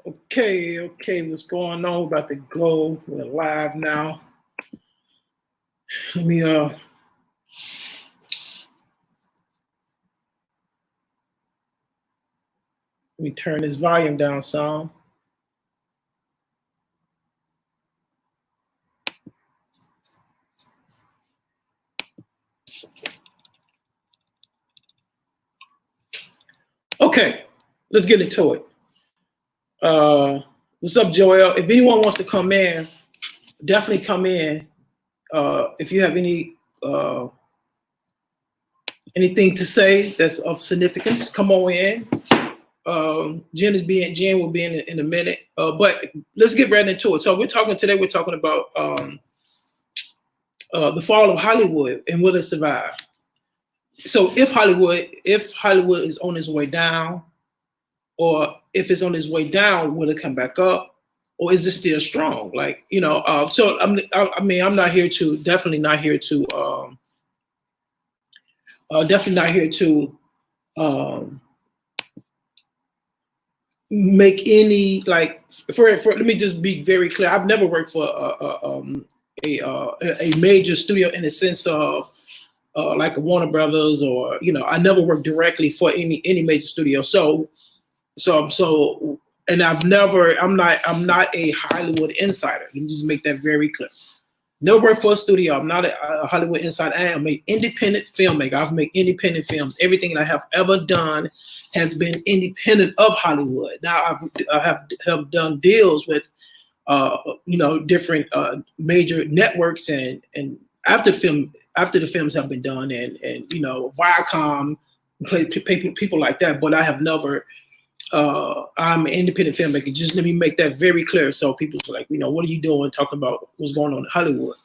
Okay, what's going on? We're about to go. We're live now. Let me turn this volume down some. Okay, let's get into it. What's up, Joel? If anyone wants to come in, definitely come in. If you have anything to say that's of significance, come on in. Jen will be in a minute. But let's get right into it. So we're talking about the fall of Hollywood and will it survive? So if Hollywood is on its way down, or if it's on its way down, will it come back up, or is it still strong? Like, so I'm not here to make any, like, for let me just be very clear. I've never worked for a major studio in the sense of like a Warner Brothers, or I never worked directly for any major studio. So and I'm not a Hollywood insider. Let me just make that very clear. Never worked for a studio. I'm not a Hollywood insider. I am an independent filmmaker. I've made independent films. Everything that I have ever done has been independent of Hollywood. Now I have done deals with different major networks, and after the films have been done, and Viacom, people like that. But I have never. I'm an independent filmmaker. Just let me make that very clear, so people are like, what are you doing talking about what's going on in Hollywood?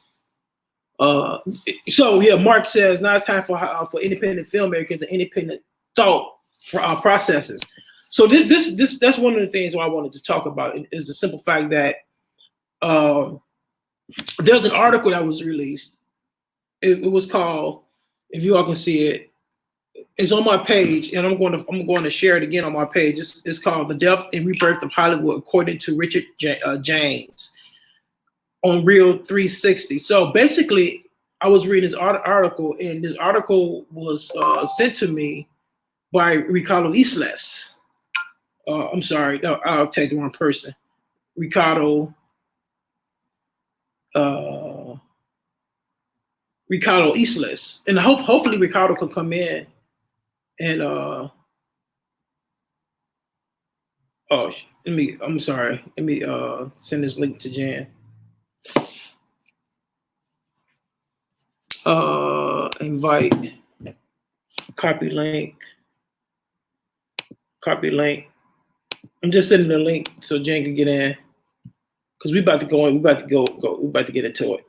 So yeah, Mark says now it's time for independent filmmakers and independent thought processes. So that's one of the things I wanted to talk about, is the simple fact that there's an article that was released. It was called, if you all can see it, it's on my page, and I'm going to share it again on my page. It's called "The Death and Rebirth of Hollywood," according to Richard James, on Real 360. So basically, I was reading this article, and this article was sent to me by Ricardo Islas. I'm sorry, no, I'll take the wrong person. Ricardo Islas, and hopefully Ricardo can come in. And let me send this link to Jan. Invite, copy link. I'm just sending the link so Jan can get in, because we about to go in. We about to get into it.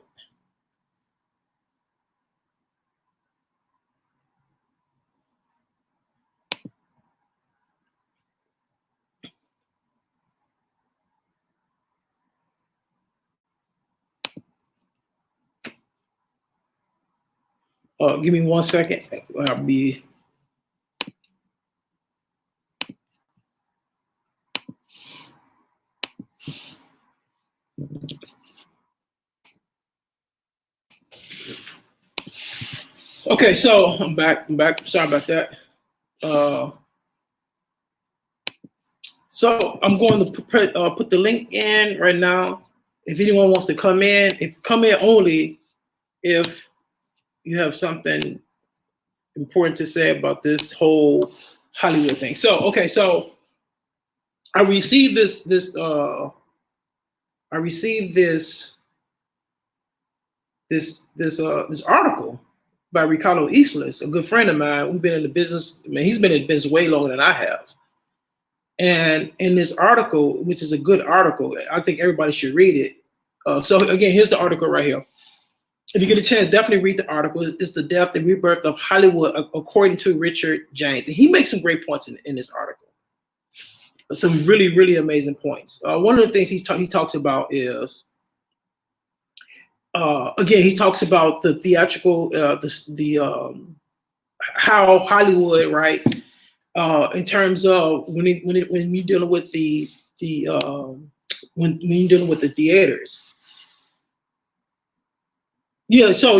Give me 1 second. I'll be. Okay, so I'm back. Sorry about that. So I'm going to put the link in right now. If anyone wants to come in, come in only if you have something important to say about this whole Hollywood thing. So okay, so I received this article by Ricardo Islas, a good friend of mine. We've been in the business. I mean, he's been in business way longer than I have. And in this article, which is a good article, I think everybody should read it. So again, here's the article right here. If you get a chance, definitely read the article. It's "The Death and Rebirth of Hollywood," according to Richard James. And he makes some great points in this article. Some really, really amazing points. One of the things he talks about is, again, he talks about the theatrical, how Hollywood, right, in terms of when you're dealing with the when you're dealing with the theaters. Yeah, so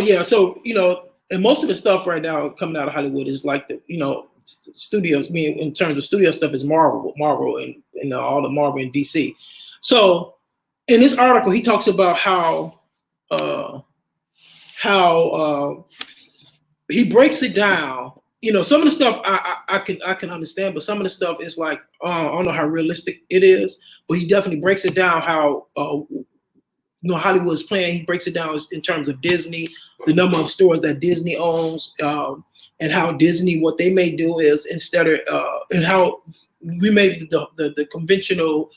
and most of the stuff right now coming out of Hollywood is like the studios. I mean, in terms of studio stuff, is Marvel, and all the Marvel and DC. So in this article, he talks about how he breaks it down. Some of the stuff I can understand, but some of the stuff is like I don't know how realistic it is. But he definitely breaks it down how Hollywood's playing. He breaks it down in terms of Disney, the number of stores that Disney owns, and how Disney, what they may do is instead of and how we made the conventional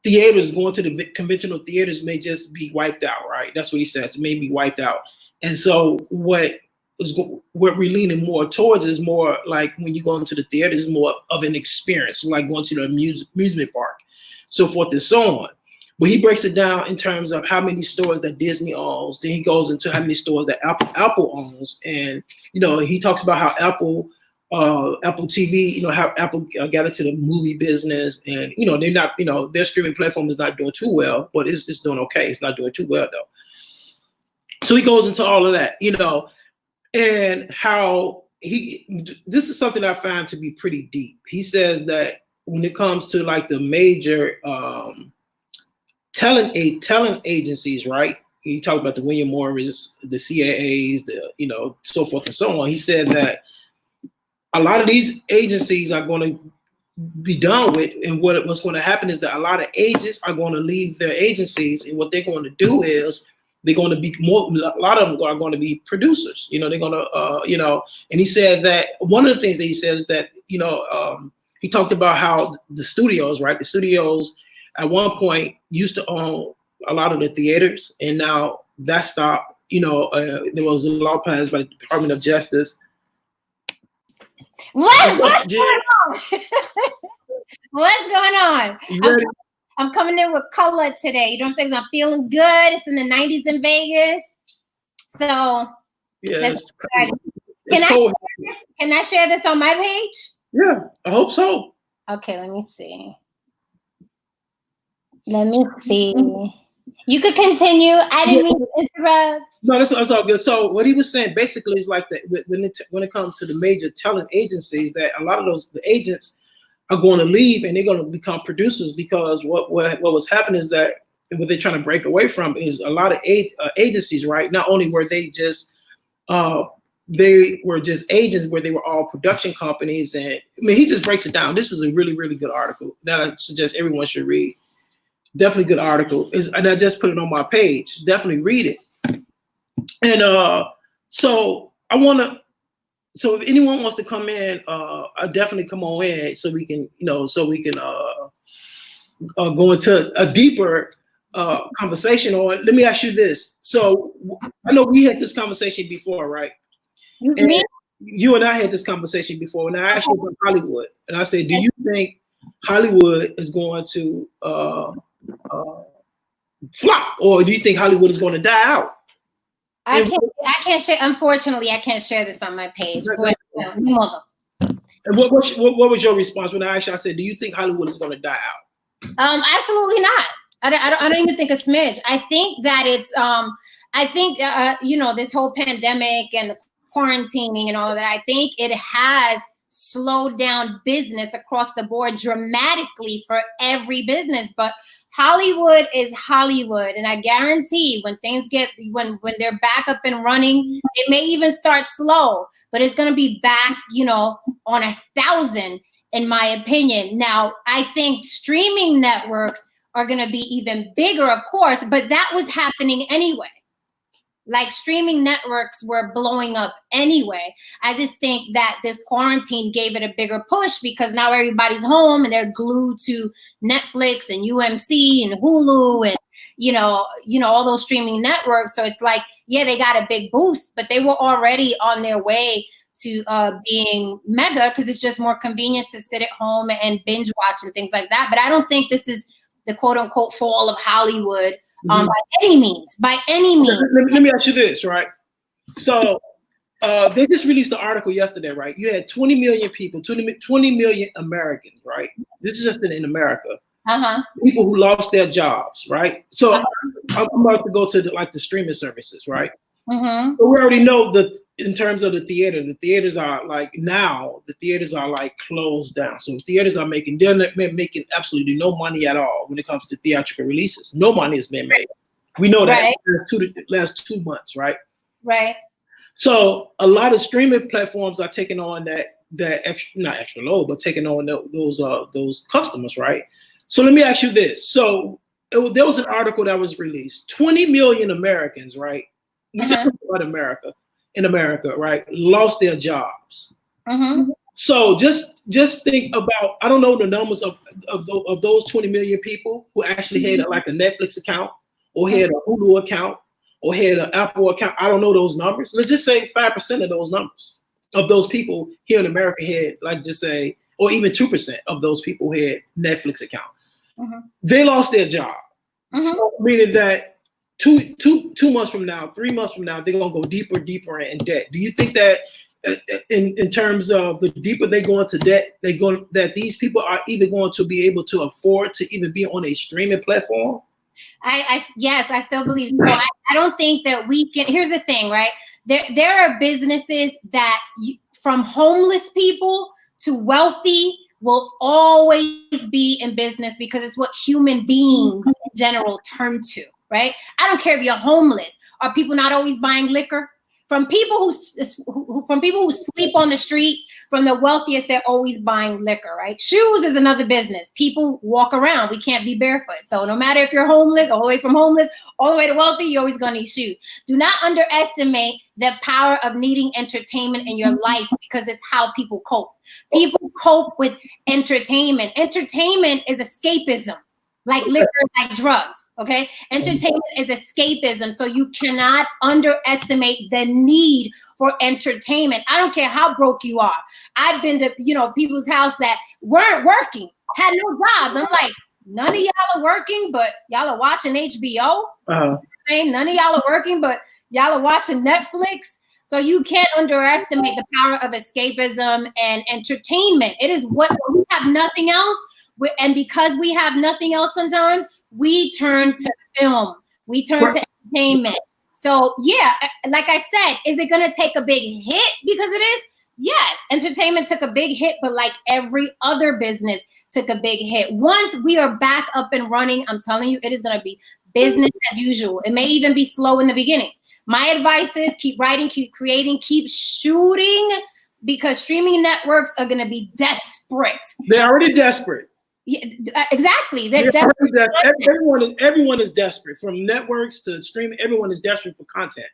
theaters, going to the conventional theaters may just be wiped out, right? That's what he says. It may be wiped out. And so what we're leaning more towards is more like when you go into the theater, is more of an experience, like going to the amusement park, so forth and so on. But he breaks it down in terms of how many stores that Disney owns. Then he goes into how many stores that Apple owns. And, he talks about how Apple TV, how Apple got into the movie business. And, they're not, their streaming platform is not doing too well, but it's doing okay. It's not doing too well, though. So he goes into all of that, and how this is something I find to be pretty deep. He says that when it comes to like the major talent agencies, right? He talked about the William Morris, the CAAs, so forth and so on. He said that a lot of these agencies are going to be done with, and what's going to happen is that a lot of agents are going to leave their agencies, and what they're going to do is they're going to be a lot of them are going to be producers. They're going to, and he said that one of the things that he said is that, he talked about how the studios, right? The studios at one point used to own a lot of the theaters, and now that stopped. There was a law passed by the Department of Justice. What's going on? What's going on? You ready? I'm coming in with color today. You know what I'm saying? I'm feeling good. It's in the 90s in Vegas. So yeah, can I share this on my page? Yeah, I hope so. Okay, let me see. You could continue. I didn't mean to interrupt. No, that's all good. So what he was saying basically is like that when it comes to the major talent agencies, that a lot of the agents are going to leave and they're going to become producers, because what was happening is that what they're trying to break away from is a lot of agencies, right? Not only were they just agents, where they were all production companies, and I mean he just breaks it down. This is a really, really good article that I suggest everyone should read. Definitely good article. And I just put it on my page. Definitely read it. And so if anyone wants to come in, I'll definitely come on in so we can, go into a deeper conversation on. Let me ask you this. So I know we had this conversation before, right? You and I had this conversation before, and I asked you about Hollywood, and I said, do you think Hollywood is going to flop, or do you think Hollywood is going to die out? I can't share. Unfortunately, I can't share this on my page. And what was your response when I asked you? I said, do you think Hollywood is going to die out? Absolutely not. I don't even think a smidge. I think that it's this whole pandemic and the quarantining and all of that, I think it has slowed down business across the board dramatically for every business. But Hollywood is Hollywood, and I guarantee when they're back up and running, it may even start slow, but it's going to be back, on 1,000, in my opinion. Now, I think streaming networks are going to be even bigger, of course, but that was happening anyway. Like, streaming networks were blowing up anyway. I just think that this quarantine gave it a bigger push, because now everybody's home and they're glued to Netflix and UMC and Hulu and, all those streaming networks. So it's like, yeah, they got a big boost, but they were already on their way to being mega, because it's just more convenient to sit at home and binge watch and things like that. But I don't think this is the quote unquote fall of Hollywood. By any means. Let me ask you this, right? So they just released the article yesterday, right? You had 20 million people, 20 million Americans, right? This is just in America. Uh-huh. People who lost their jobs, right? So I'm about to go to the streaming services, right? Mm-hmm. So we already know that in terms of the theaters are like now the theaters are like closed down. So theaters are they're not making absolutely no money at all when it comes to theatrical releases. No money is being made. We know that last 2 months, right? Right. So a lot of streaming platforms are taking on that extra, not extra load, but taking on those customers, right? So let me ask you this. So there was an article that was released. 20 million Americans, right? We just talked about America, right? Lost their jobs. Mm-hmm. So just think about, I don't know the numbers of those 20 million people who actually had like a Netflix account or had a Hulu account or had an Apple account. I don't know those numbers. Let's just say 5% of those numbers of those people here in America had, like just say, or even 2% of those people had Netflix account. Mm-hmm. They lost their job. Mm-hmm. So meaning that two months from now, 3 months from now, they're gonna go deeper in debt. Do you think that in terms of the deeper they go into debt, that these people are even going to be able to afford to even be on a streaming platform? Yes, I still believe so. I don't think that we can. Here's the thing, right? There are businesses that from homeless people to wealthy will always be in business because it's what human beings in general turn to, right? I don't care if you're homeless. Are people not always buying liquor? From people who sleep on the street, from the wealthiest, they're always buying liquor, right? Shoes is another business. People walk around. We can't be barefoot. So no matter if you're homeless, all the way from homeless, all the way to wealthy, you're always going to need shoes. Do not underestimate the power of needing entertainment in your life because it's how people cope. People cope with entertainment. Entertainment is escapism, like liquor, like drugs. Okay, entertainment is escapism, so you cannot underestimate the need for entertainment. I don't care how broke you are. I've been to people's house that weren't working, had no jobs. I'm like, none of y'all are working, but y'all are watching HBO. None of y'all are working, but y'all are watching Netflix. So you can't underestimate the power of escapism and entertainment. It is what we have nothing else, and because we have nothing else, sometimes we turn to film. We turn to entertainment. So yeah, like I said, is it going to take a big hit? Because it is. Yes, entertainment took a big hit, but like every other business took a big hit. Once we are back up and running, I'm telling you, it is going to be business as usual. It may even be slow in the beginning. My advice is keep writing, keep creating, keep shooting, because streaming networks are going to be desperate. They're already desperate. Yeah, exactly. Everyone is desperate, from networks to streaming. Everyone is desperate for content.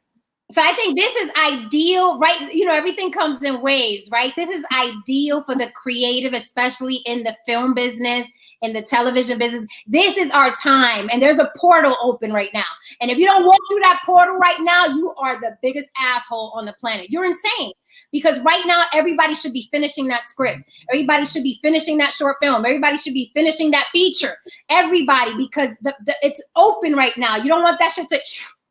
So I think this is ideal, right? Everything comes in waves, right? This is ideal for the creative, especially in the film business, in the television business. This is our time, and there's a portal open right now. And if you don't walk through that portal right now, you are the biggest asshole on the planet. You're insane. Because right now, everybody should be finishing that script. Everybody should be finishing that short film. Everybody should be finishing that feature. Everybody, because it's open right now. You don't want that shit to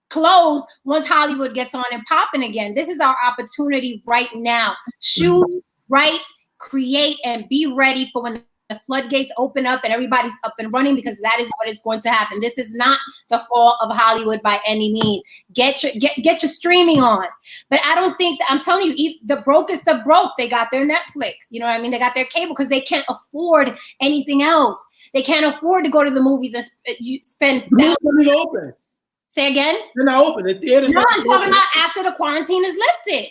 close once Hollywood gets on and popping again. This is our opportunity right now. Shoot, write, create, and be ready for when the floodgates open up and everybody's up and running, because that is what is going to happen. This is not the fall of Hollywood by any means. Get your streaming on. But I don't think that, I'm telling you, the brokest of broke, they got their Netflix. You know what I mean? They got their cable because they can't afford anything else. They can't afford to go to the movies and spend. Open. Say again? They're not open. The theaters. No, I'm talking about after the quarantine is lifted.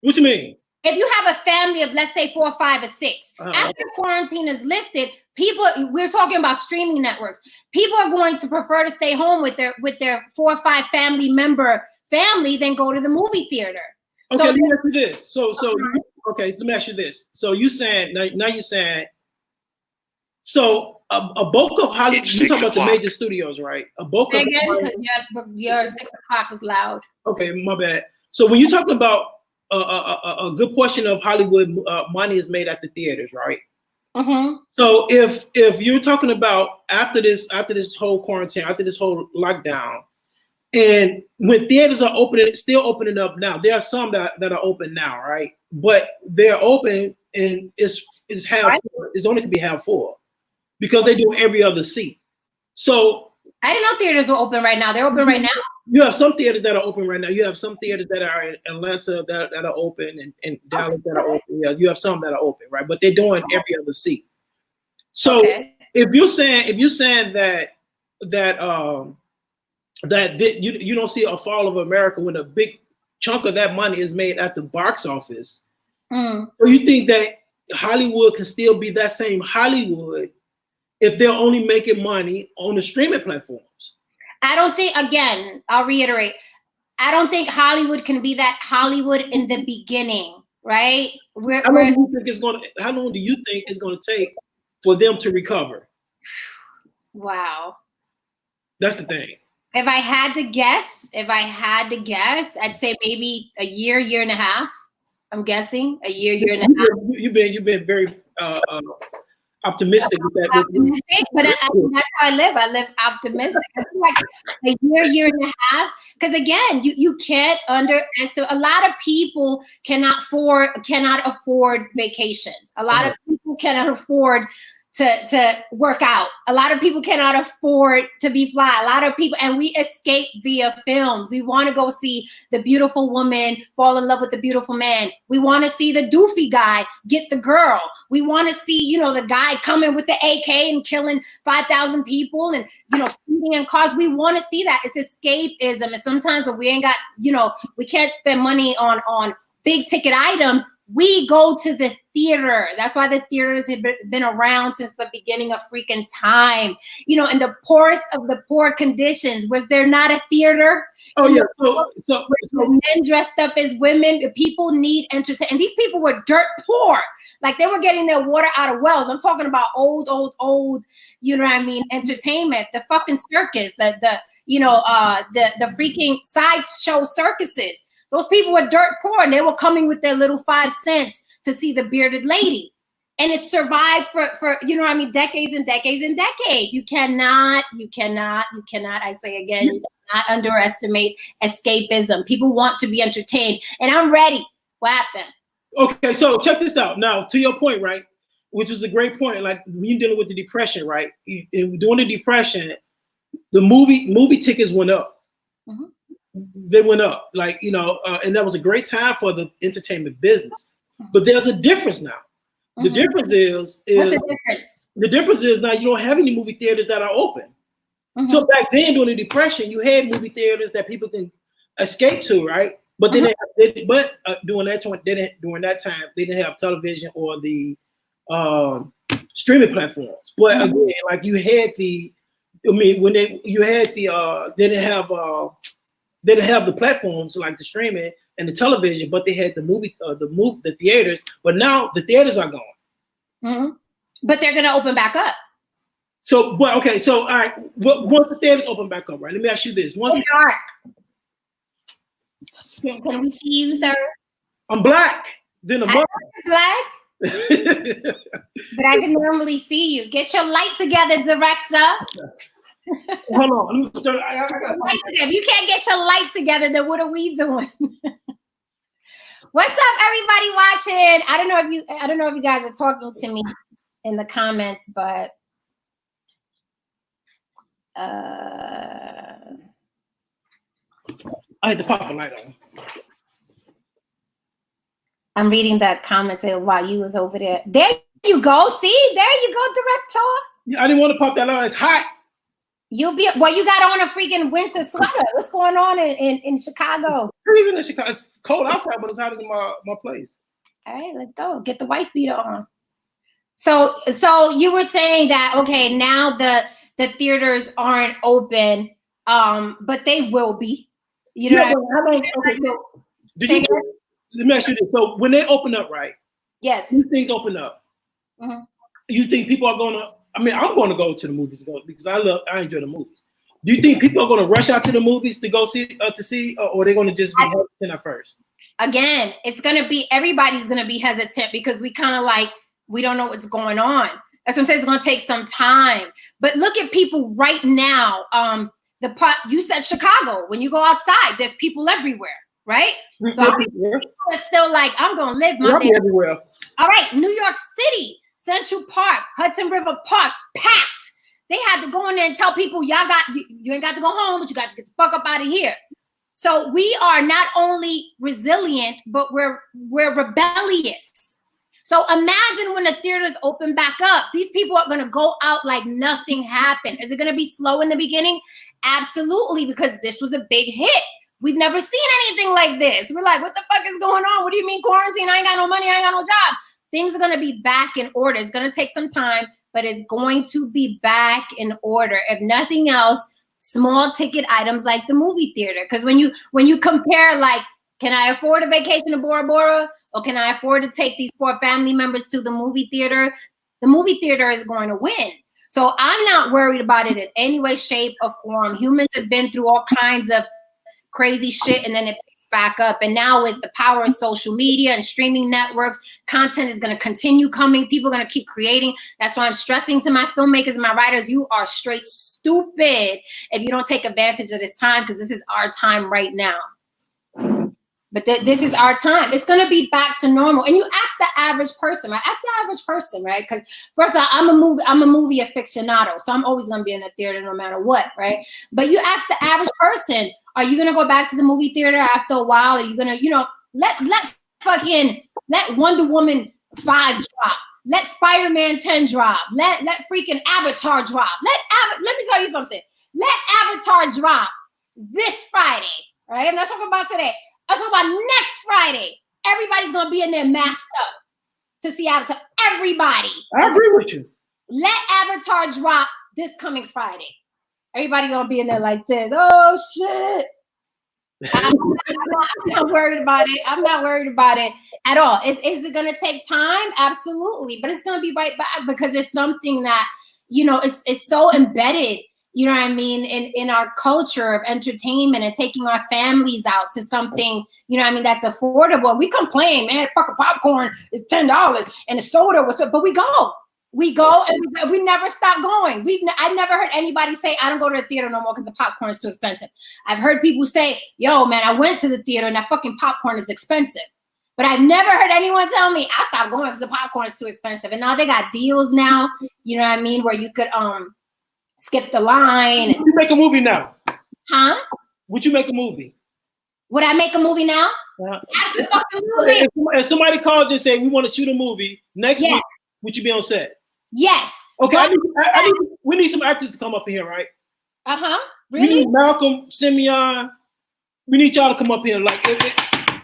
What you mean? If you have a family of, let's say, 4, 5, or 6, after quarantine is lifted, we're talking about streaming networks. People are going to prefer to stay home with their 4 or 5 family than go to the movie theater. Okay, let me ask you this. Let me ask you this. So you saying now you're saying, so a bulk of Hollywood, you're talking about the major studios, right? A bulk of your 6 o'clock was loud. Okay, my bad. So when you're talking about a good portion of Hollywood money is made at the theaters, right? Mm-hmm. So if you're talking about after this whole quarantine, after this whole lockdown, and when theaters are still opening up now, there are some that are open now, right? But they're open and it's half full. It's only can be half full. because they do every other seat. So I didn't know theaters were open right now. They're open right now. You have some theaters that are open right now. You have some theaters that are in Atlanta that are open, and Dallas that are open. Yeah, you have some that are open, right? But they're doing every other seat. So if you're saying that you don't see a fall of America when a big chunk of that money is made at the box office, so you think that Hollywood can still be that same Hollywood if they're only making money on the streaming platforms? I don't think, again, I'll reiterate, I don't think Hollywood can be that Hollywood in the beginning, right? How long do you think it's going to take for them to recover? Wow. That's the thing. If I had to guess, I'd say maybe a year and a half. I'm guessing a year and a half. You've been very optimistic with that. Optimistic, but that's how I live. I live optimistic. I feel like a year and a half. Because again, you can't underestimate. A lot of people cannot afford vacations. A lot of people cannot afford to work out. A lot of people cannot afford to be fly. A lot of people, and we escape via films. We want to go see the beautiful woman fall in love with the beautiful man. We want to see the doofy guy get the girl. We want to see, the guy coming with the AK and killing 5,000 people and, speeding in cars. We want to see that. It's escapism. And sometimes when we ain't got, we can't spend money on big ticket items, we go to the theater. That's why the theaters have been around since the beginning of freaking time. In the poorest of the poor conditions, was there not a theater? Oh yeah. So men dressed up as women. People need entertainment. And these people were dirt poor. Like they were getting their water out of wells. I'm talking about old, entertainment. The fucking circus, the freaking sideshow circuses. Those people were dirt poor, and they were coming with their little 5 cents to see the bearded lady. And it survived for decades and decades and decades. You cannot, I say again, you cannot underestimate escapism. People want to be entertained. And I'm ready. What happened? Okay, so check this out. Now, to your point, right, which was a great point, like when you're dealing with the Depression, right? During the Depression, the movie tickets went up. Mm-hmm. They went up, and that was a great time for the entertainment business. But there's a difference now. The difference is what's the difference? The difference is now you don't have any movie theaters that are open. So back then during the Depression, you had movie theaters that people can escape to, right? But during that time, they didn't have television or the streaming platforms. But again, like you had they didn't have the platforms like the streaming and the television, but they had the theaters. But now the theaters are gone. But they're going to open back up. So, all right. Once the theaters open back up, right? Let me ask you this: it's dark. Can we see you, sir? I'm black. Then I'm black. But I can normally see you. Get your light together, director. Hold on. If you can't get your light together, then what are we doing? What's up, everybody watching? I don't know if you guys are talking to me in the comments, but I had to pop a light on. I'm reading the comments while you was over there. There you go. See, there you go, director. Yeah, I didn't want to pop that on. It's hot. You got on a freaking winter sweater. What's going on in Chicago? Freezing in Chicago. It's cold outside, but it's hot in my place. All right, let's go. Get the wife beater on. So you were saying that, okay, now the theaters aren't open, but they will be. Let me ask you this. So when they open up, right? Yes. These things open up. You think people are going to, I'm going to go to the movies because I enjoy the movies. Do you think people are going to rush out to the movies to go see, or are they going to just be hesitant at first? Again, everybody's going to be hesitant because we kind of we don't know what's going on. That's what I'm saying. It's going to take some time. But look at people right now. You said Chicago. When you go outside, there's people everywhere, right? So people are still I'm going to live my day everywhere. All right, New York City. Central Park, Hudson River Park, packed. They had to go in there and tell people, you ain't got to go home, but you got to get the fuck up out of here. So we are not only resilient, but we're rebellious. So imagine when the theaters open back up, these people are going to go out like nothing happened. Is it going to be slow in the beginning? Absolutely, because this was a big hit. We've never seen anything like this. We're like, what the fuck is going on? What do you mean quarantine? I ain't got no money. I ain't got no job. Things are going to be back in order. It's going to take some time, but it's going to be back in order. If nothing else, small ticket items like the movie theater. Because when you compare, like, can I afford a vacation to Bora Bora? Or can I afford to take these 4 family members to the movie theater? The movie theater is going to win. So I'm not worried about it in any way, shape, or form. Humans have been through all kinds of crazy shit, and then it picks back up. And now with the power of social media and streaming networks, content is going to continue coming. People are going to keep creating. That's why I'm stressing to my filmmakers and my writers, you are straight stupid if you don't take advantage of this time, because this is our time right now. But this is our time. It's going to be back to normal. And you ask the average person, right? Ask the average person, right? Because first of all, I'm a movie aficionado, so I'm always going to be in the theater no matter what, right? But you ask the average person, are you going to go back to the movie theater after a while? Are you going to, let Wonder Woman 5 drop. Let Spider-Man 10 drop. Let freaking Avatar drop. Let me tell you something. Let Avatar drop this Friday, right? I'm not talking about today. I'm talking about next Friday. Everybody's going to be in there masked up to see Avatar. Everybody. I agree with you. Let Avatar drop this coming Friday. Everybody going to be in there like this. Oh, shit. I'm not worried about it. I'm not worried about it at all. Is it going to take time? Absolutely. But it's going to be right back, because it's something that, it's so embedded, you know what I mean, in our culture of entertainment and taking our families out to something, you know what I mean, that's affordable. And we complain, man, fucking popcorn is $10 and the soda was, but we go and we never stop going. I've never heard anybody say, I don't go to the theater no more because the popcorn is too expensive. I've heard people say, yo, man, I went to the theater and that fucking popcorn is expensive. But I've never heard anyone tell me I stopped going because the popcorn is too expensive. And now they got deals now, you know what I mean, where you could skip the line. Would you make a movie now? Huh? Would you make a movie? Would I make a movie now? Absolutely. If somebody called and said, we want to shoot a movie next week, would you be on set? Yes. Okay, we need some actors to come up here, right? Really? We need Malcolm, Simeon. We need y'all to come up here. Like,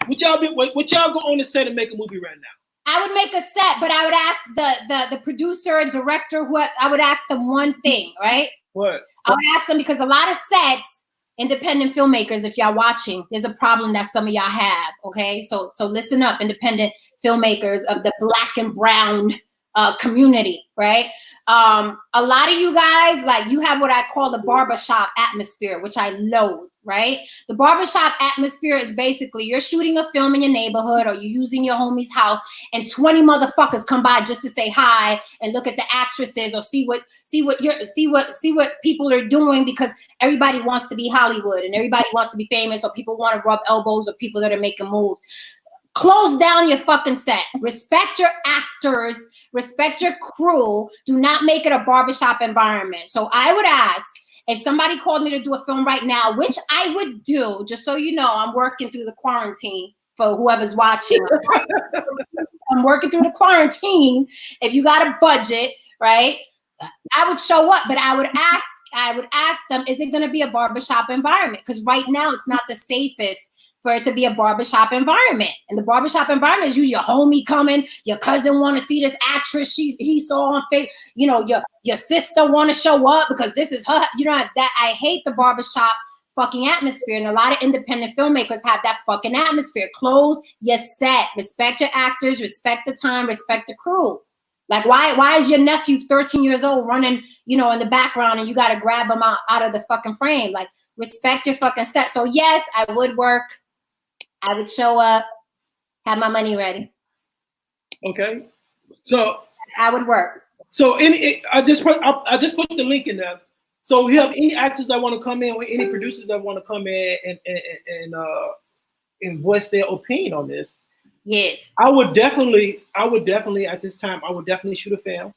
would y'all go on the set and make a movie right now? I would make a set, but I would ask the producer, director, I would ask them one thing, right? What? I would ask them, because a lot of sets, independent filmmakers, if y'all watching, there's a problem that some of y'all have, okay? So listen up, independent filmmakers of the Black and brown community, right? A lot of you guys, like, you have what I call the barbershop atmosphere, which I loathe, right? The barbershop atmosphere is basically you're shooting a film in your neighborhood or you're using your homie's house and 20 motherfuckers come by just to say hi and look at the actresses or see what people are doing, because everybody wants to be Hollywood and everybody wants to be famous, or people want to rub elbows or people that are making moves. Close down your fucking set. Respect your actors. Respect your crew. Do not make it a barbershop environment. So I would ask, if somebody called me to do a film right now, which I would do, just so you know, I'm working through the quarantine for whoever's watching. I'm working through the quarantine. If you got a budget, right, I would show up, but I would ask them, is it going to be a barbershop environment? Because right now it's not the safest for it to be a barbershop environment. And the barbershop environment is usually your homie coming, your cousin want to see this actress he saw on Facebook, your sister want to show up because this is her, that I hate the barbershop fucking atmosphere. And a lot of independent filmmakers have that fucking atmosphere. Close your set, respect your actors, respect the time, respect the crew. Like, why is your nephew 13 years old running, in the background and you got to grab him out of the fucking frame? Like, respect your fucking set. So yes, I would work. I would show up, have my money ready. Okay, so I would work. So I just put the link in there. So you have any actors that want to come in, or any producers that want to come in and voice their opinion on this? Yes. I would definitely at this time, I would definitely shoot a film.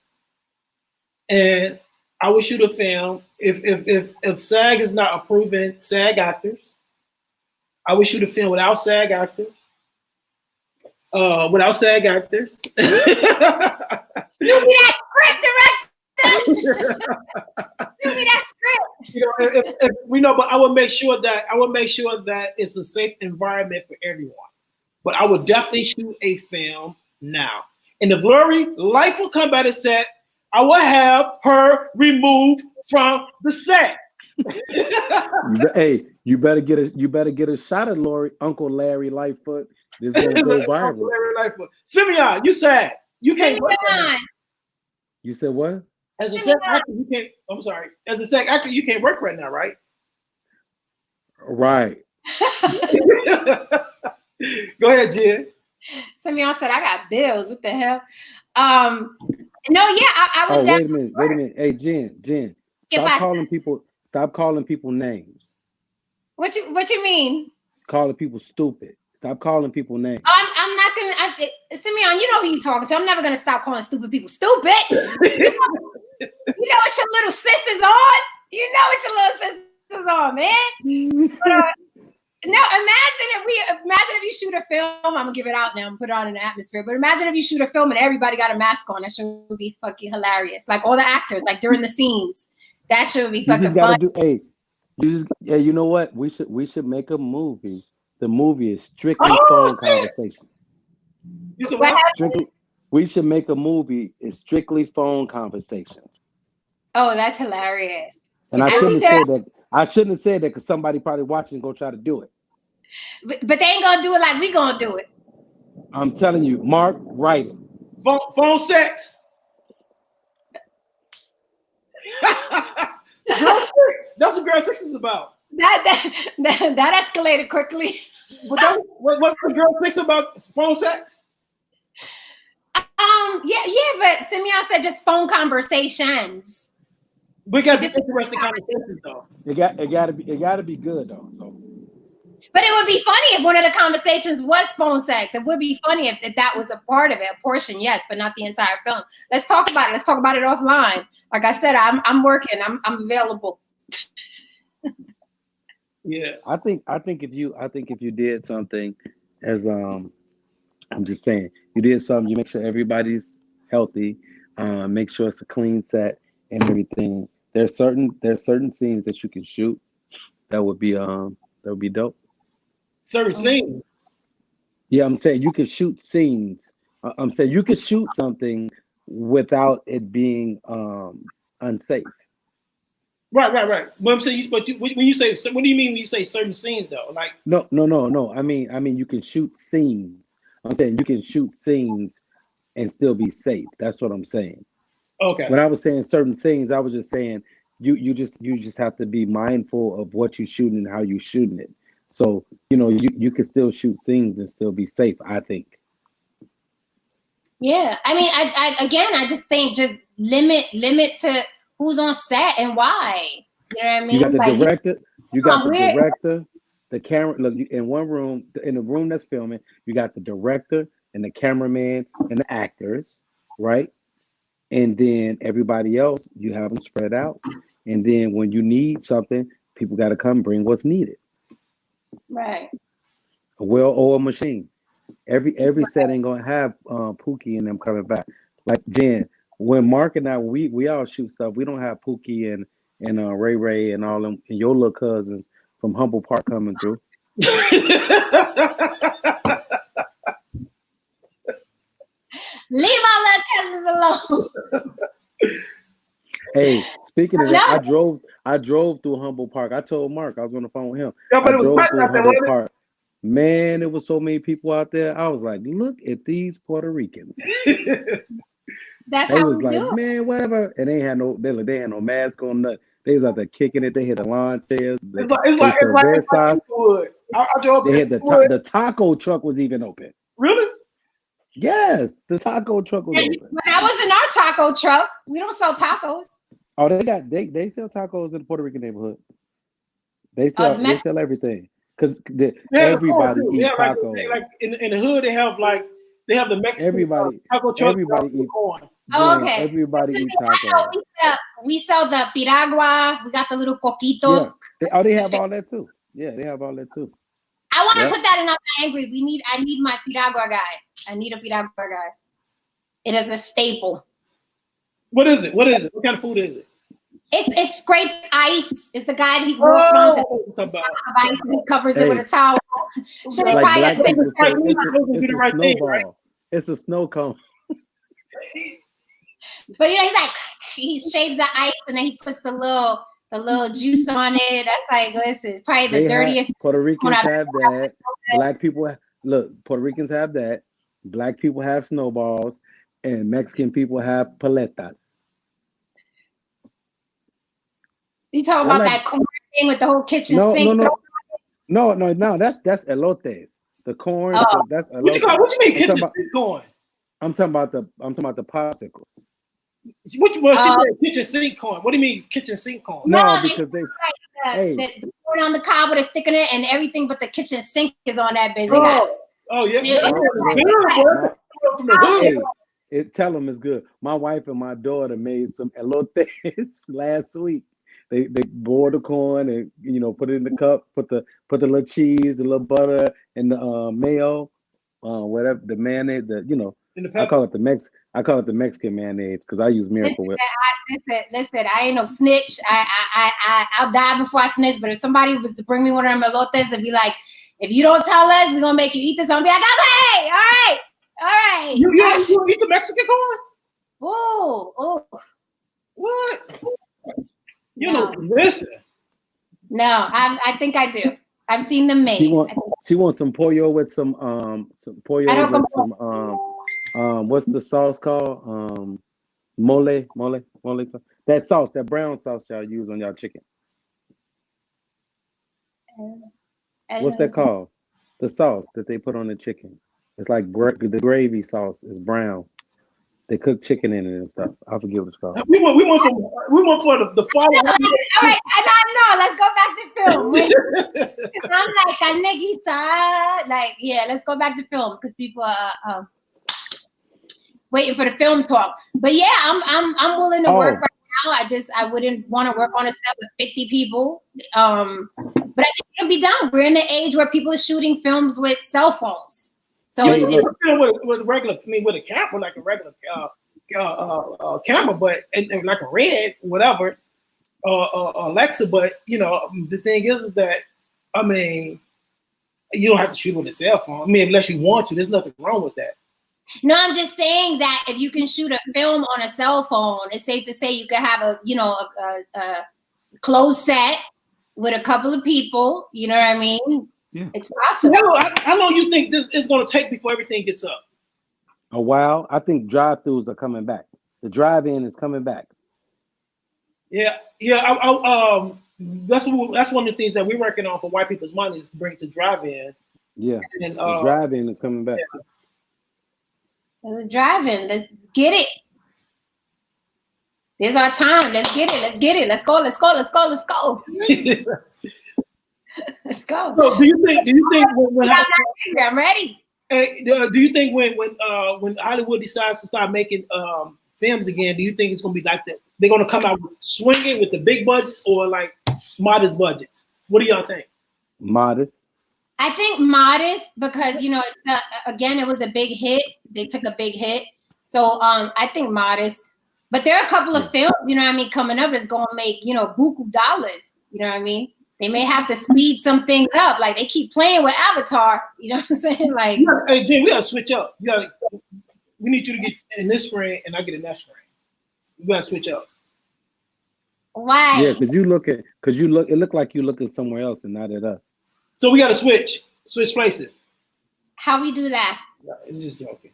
And I would shoot a film if SAG is not approving SAG actors. I would shoot a film without SAG actors. Without SAG actors. You be that script director. You be that script. You know, if we know, but I would make sure that it's a safe environment for everyone. But I would definitely shoot a film now. In the blurry life will come by the set, I will have her removed from the set. Hey, you better get a shot at Uncle Larry Lightfoot. This is gonna go viral. Simeon, you said you can't work right now. You said what? As a SAG actor, you can't. I'm sorry. As a SAG actor, you can't work right now, right? Right. Go ahead, Jen. Some of y'all said I got bills. What the hell? No, yeah, I would. Oh, wait a minute. Hey, Jen, stop calling people names. What you mean? Calling people stupid. Stop calling people names. I'm not gonna. Simeon, you know who you talking to. I'm never gonna stop calling stupid people stupid. You know what your little sis is on. You know what your little sis is on, man. But, no, imagine if you shoot a film. I'm gonna give it out now and put it on in the atmosphere. But imagine if you shoot a film and everybody got a mask on. That shit would be fucking hilarious. Like all the actors, like during the scenes, that shit would be fucking fun. You know what? We should make a movie. The movie is strictly phone conversation. We should make a movie. It's strictly phone conversation. Oh, that's hilarious. And I shouldn't have said that because somebody probably watching and go try to do it. But they ain't gonna do it like we gonna do it. I'm telling you, Mark, write it. Phone sex. That's what Girl 6 is about. That escalated quickly. What's the Girl 6 about? Phone sex? Yeah, but Simeon said just phone conversations. We got just interesting conversations though. It gotta be good though. So. But it would be funny if one of the conversations was phone sex. It would be funny if that was a part of it, a portion, yes, but not the entire film. Let's talk about it. Let's talk about it offline. Like I said, I'm working. I'm available. Yeah, I think if you did something, as I'm just saying, you did something. You make sure everybody's healthy. Make sure it's a clean set and everything. There's certain scenes that you can shoot that would be dope. Certain scenes. Yeah, I'm saying you could shoot scenes. I'm saying you could shoot something without it being unsafe. Right. But I'm saying, what do you mean when you say certain scenes though? Like no. I mean you can shoot scenes. I'm saying you can shoot scenes and still be safe. That's what I'm saying. Okay. When I was saying certain scenes, I was just saying you just have to be mindful of what you're shooting and how you're shooting it. So you can still shoot scenes and still be safe, I think. Yeah, I mean, I just think just limit to who's on set and why. You know what I mean? You got the director. You got the director, the camera. Look, in one room, in the room that's filming, you got the director and the cameraman and the actors, right? And then everybody else, you have them spread out. And then when you need something, people got to come bring what's needed. Right. A well-oiled machine. Every set ain't gonna have Pookie and them coming back. Like Jen, when Mark and I we all shoot stuff, we don't have Pookie and Ray and all them and your little cousins from Humble Park coming through. Leave my little cousins alone. Hey, speaking of that, I drove through Humble Park. I told Mark I was on the phone with him. I drove through Humble Park. Man, there was so many people out there. I was like, look at these Puerto Ricans. That's they how was we like, do. Man, whatever. And they had no mask on. Nothing. They was out there kicking it. They had the lawn chairs. It's like I drove. They had the taco truck was even open. Really? Yes, the taco truck was open. But that wasn't our taco truck. We don't sell tacos. Oh, they sell tacos in the Puerto Rican neighborhood. They sell everything. because everybody eats tacos. Like in the hood, they have the Mexican everybody taco truck. Everybody eats corn. Oh, okay. Everybody eats tacos. We sell the piragua. We got the little coquito. Yeah, they have all that too. Yeah, they have all that too. I want to put that in our angry. I need my piragua guy. I need a piragua guy. It is a staple. What is it? What kind of food is it? It's scraped ice. It's the guy that he walks around the ice and he covers it with a towel. Shit is like probably it's a snowball. It's a snow cone. But he's like, he shaves the ice and then he puts the little juice on it. That's like, listen, probably the dirtiest. Puerto Ricans have that. Black people Puerto Ricans have that. Black people have snowballs, and Mexican people have paletas. You talking about that corn thing with the whole kitchen sink? No. That's elotes. The corn. That's elotes. What you mean kitchen sink corn? I'm talking about the popsicles. Kitchen sink corn. What do you mean kitchen sink corn? No, because they the corn on the cob with a stick in it and everything, but the kitchen sink is on that bitch. Tell them it's good. My wife and my daughter made some elotes last week. They boiled the corn and put it in the cup, put the little cheese, the little butter, and the mayo, whatever the mayonnaise, I call it the Mexican mayonnaise because I use Miracle Whip. Listen, I ain't no snitch. I'll die before I snitch. But if somebody was to bring me one of them elotes and be like, if you don't tell us, we're gonna make you eat this, I'm gonna be like, okay, all right. You eat the Mexican corn? Oh. What? Listen. No, I think I do. I've seen them made. She wants some pollo with some pollo with some what's the sauce called? Mole. That sauce, that brown sauce y'all use on y'all chicken. What's that called? The sauce that they put on the chicken. It's like the gravy sauce is brown. They cook chicken in it and stuff. I forget what it's called. We want for the father. All right, I know. Let's go back to film. I'm like a nigga side. Like, yeah, let's go back to film because people are waiting for the film talk. But yeah, I'm willing to work right now. I wouldn't want to work on a set with 50 people. But I think it can be done. We're in the age where people are shooting films with cell phones. So with a camera, like a regular camera, but and like a Red, whatever, Alexa. But the thing is that you don't have to shoot with a cell phone. Unless you want to. There's nothing wrong with that. No, I'm just saying that if you can shoot a film on a cell phone, it's safe to say you could have a closed set with a couple of people. You know what I mean? Yeah. It's possible. How long you think this is going to take before everything gets up? A while. I think drive-thrus are coming back. The drive-in is coming back. Yeah. That's one of the things that we're working on for White People's Money is to bring to drive-in. Yeah. And the drive-in is coming back. Yeah. The drive-in. Let's get it. There's our time. Let's get it. Let's go. Let's go. So do you think when I'm ready. Do you think when Hollywood decides to start making films again, do you think it's going to be like that? They're going to come out swinging with the big budgets or like modest budgets? What do y'all think? Modest. I think modest because it's again it was a big hit. They took a big hit, so I think modest. But there are a couple of films, coming up that's going to make buku dollars. You know what I mean? They may have to speed some things up. Like they keep playing with Avatar. You know what I'm saying? Like, hey Jay, we gotta switch up. We need you to get in this screen and I get in that screen. We gotta switch up. Why? Yeah, because it looked like you looking somewhere else and not at us. So we gotta switch places. How we do that? No, it's just joking.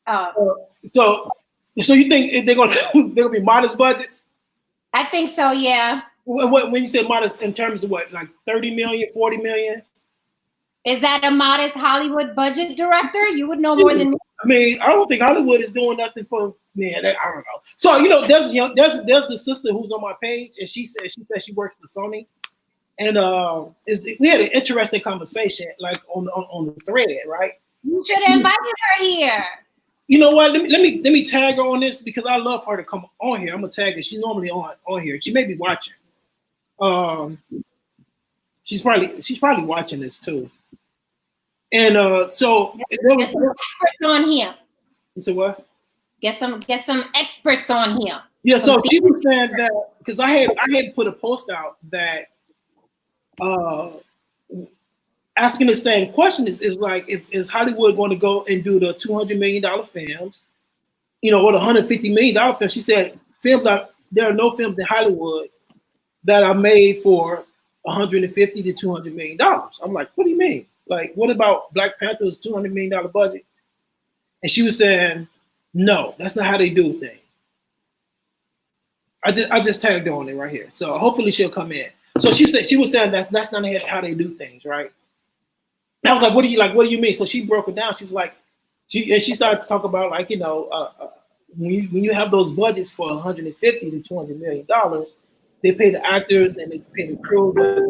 Oh. So you think they're gonna be modest budgets? I think so. Yeah. When you say modest, in terms of what, like 30 million, 40 million? Is that a modest Hollywood budget director? You would know more than me. I don't think Hollywood is doing nothing for me. I don't know. So there's the sister who's on my page, and she said she works for Sony, And we had an interesting conversation, like on the thread, right? You should have invited her here. You know what? Let me tag her on this because I love her to come on here. I'm gonna tag her. She's normally on here. She may be watching. She's probably watching this too. And so get some experts on here. You said what? Get some experts on here. Yeah. So she was saying that because I had put a post out that asking the same question is like, is Hollywood going to go and do the $200 million films, or the $150 million films? She said there are no films in Hollywood that are made for $150 to $200 million. I'm like, what do you mean? Like, what about Black Panther's $200 million budget? And she was saying, no, that's not how they do things. I just tagged her on it right here. So hopefully she'll come in. So she was saying that's not how they do things, right? And I was like, what do you mean? So she broke it down. She was like, she started to talk about like, when you have those budgets for $150 to $200 million, they pay the actors and they pay the crew. There's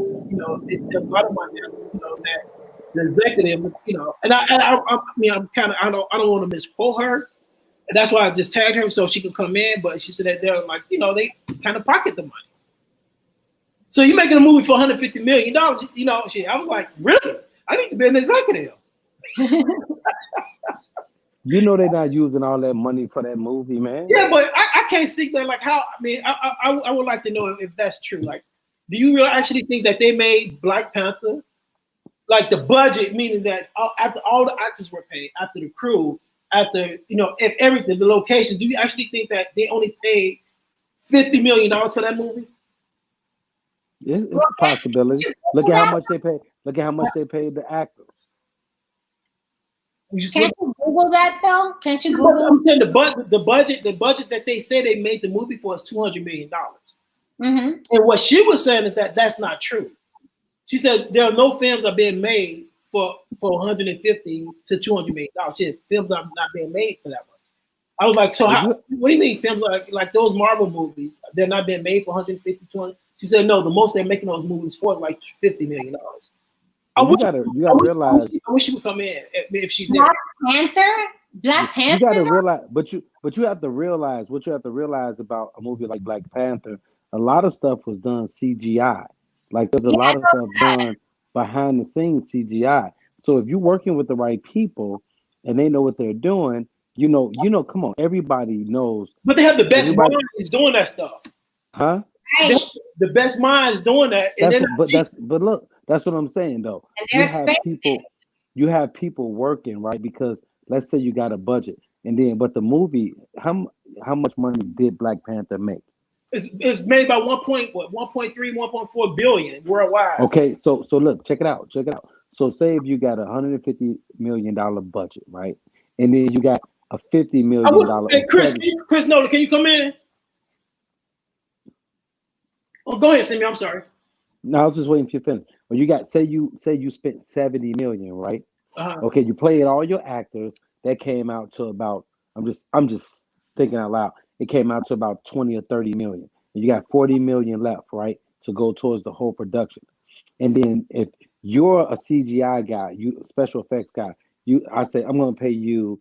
a lot of money, that the executive, and I don't want to misquote her. And that's why I just tagged her so she could come in. But she said that they're like, they kind of pocket the money. So you're making a movie for $150 million, I was like, really? I need to be an executive. They're not using all that money for that movie, man. Yeah, but I can't see that. Like, how? I mean, I would like to know if that's true. Like, do you really actually think that they made Black Panther, like the budget, meaning that after all the actors were paid, after the crew, after if everything, the location, do you actually think that they only paid $50 million for that movie? It's a possibility. Look at how much they paid. Look at how much they paid the actors. Can't you Google that though? Can't you Google? I'm saying the budget that they say they made the movie for is $200 million. Mm-hmm. And what she was saying is that that's not true. She said there are no films are being made for $150 to $200 million. She said films are not being made for that much. I was like, so what do you mean films like those Marvel movies, they're not being made for 150, 200? She said, no, the most they're making those movies for is like $50 million. You gotta realize. I wish she would come in if she's Black there. Panther. You gotta realize, but you have to realize what you have to realize about a movie like Black Panther. A lot of stuff was done CGI. Like there's a lot of stuff done behind the scenes CGI. So if you're working with the right people and they know what they're doing, come on, everybody knows. But they have the best minds doing that stuff. Huh? Right. The best minds doing that. But look, that's what I'm saying though. You have people working, right? Because let's say you got a budget, but the movie, how much money did Black Panther make? It's made by 1.3, 1.4 billion worldwide. Okay, so look, check it out. So say if you got $150 million budget, right? And then you got a $50 million. Hey, Chris Nolan, can you come in? Oh, go ahead, Sammy. I'm sorry. No, I was just waiting for you to finish. Well, you got say you spent $70 million, right? Uh-huh. Okay, you played all your actors. That came out to about I'm just thinking out loud. It came out to about 20 or 30 million. And you got 40 million left, right, to go towards the whole production. And then if you're a CGI guy, you a special effects guy, I say I'm going to pay you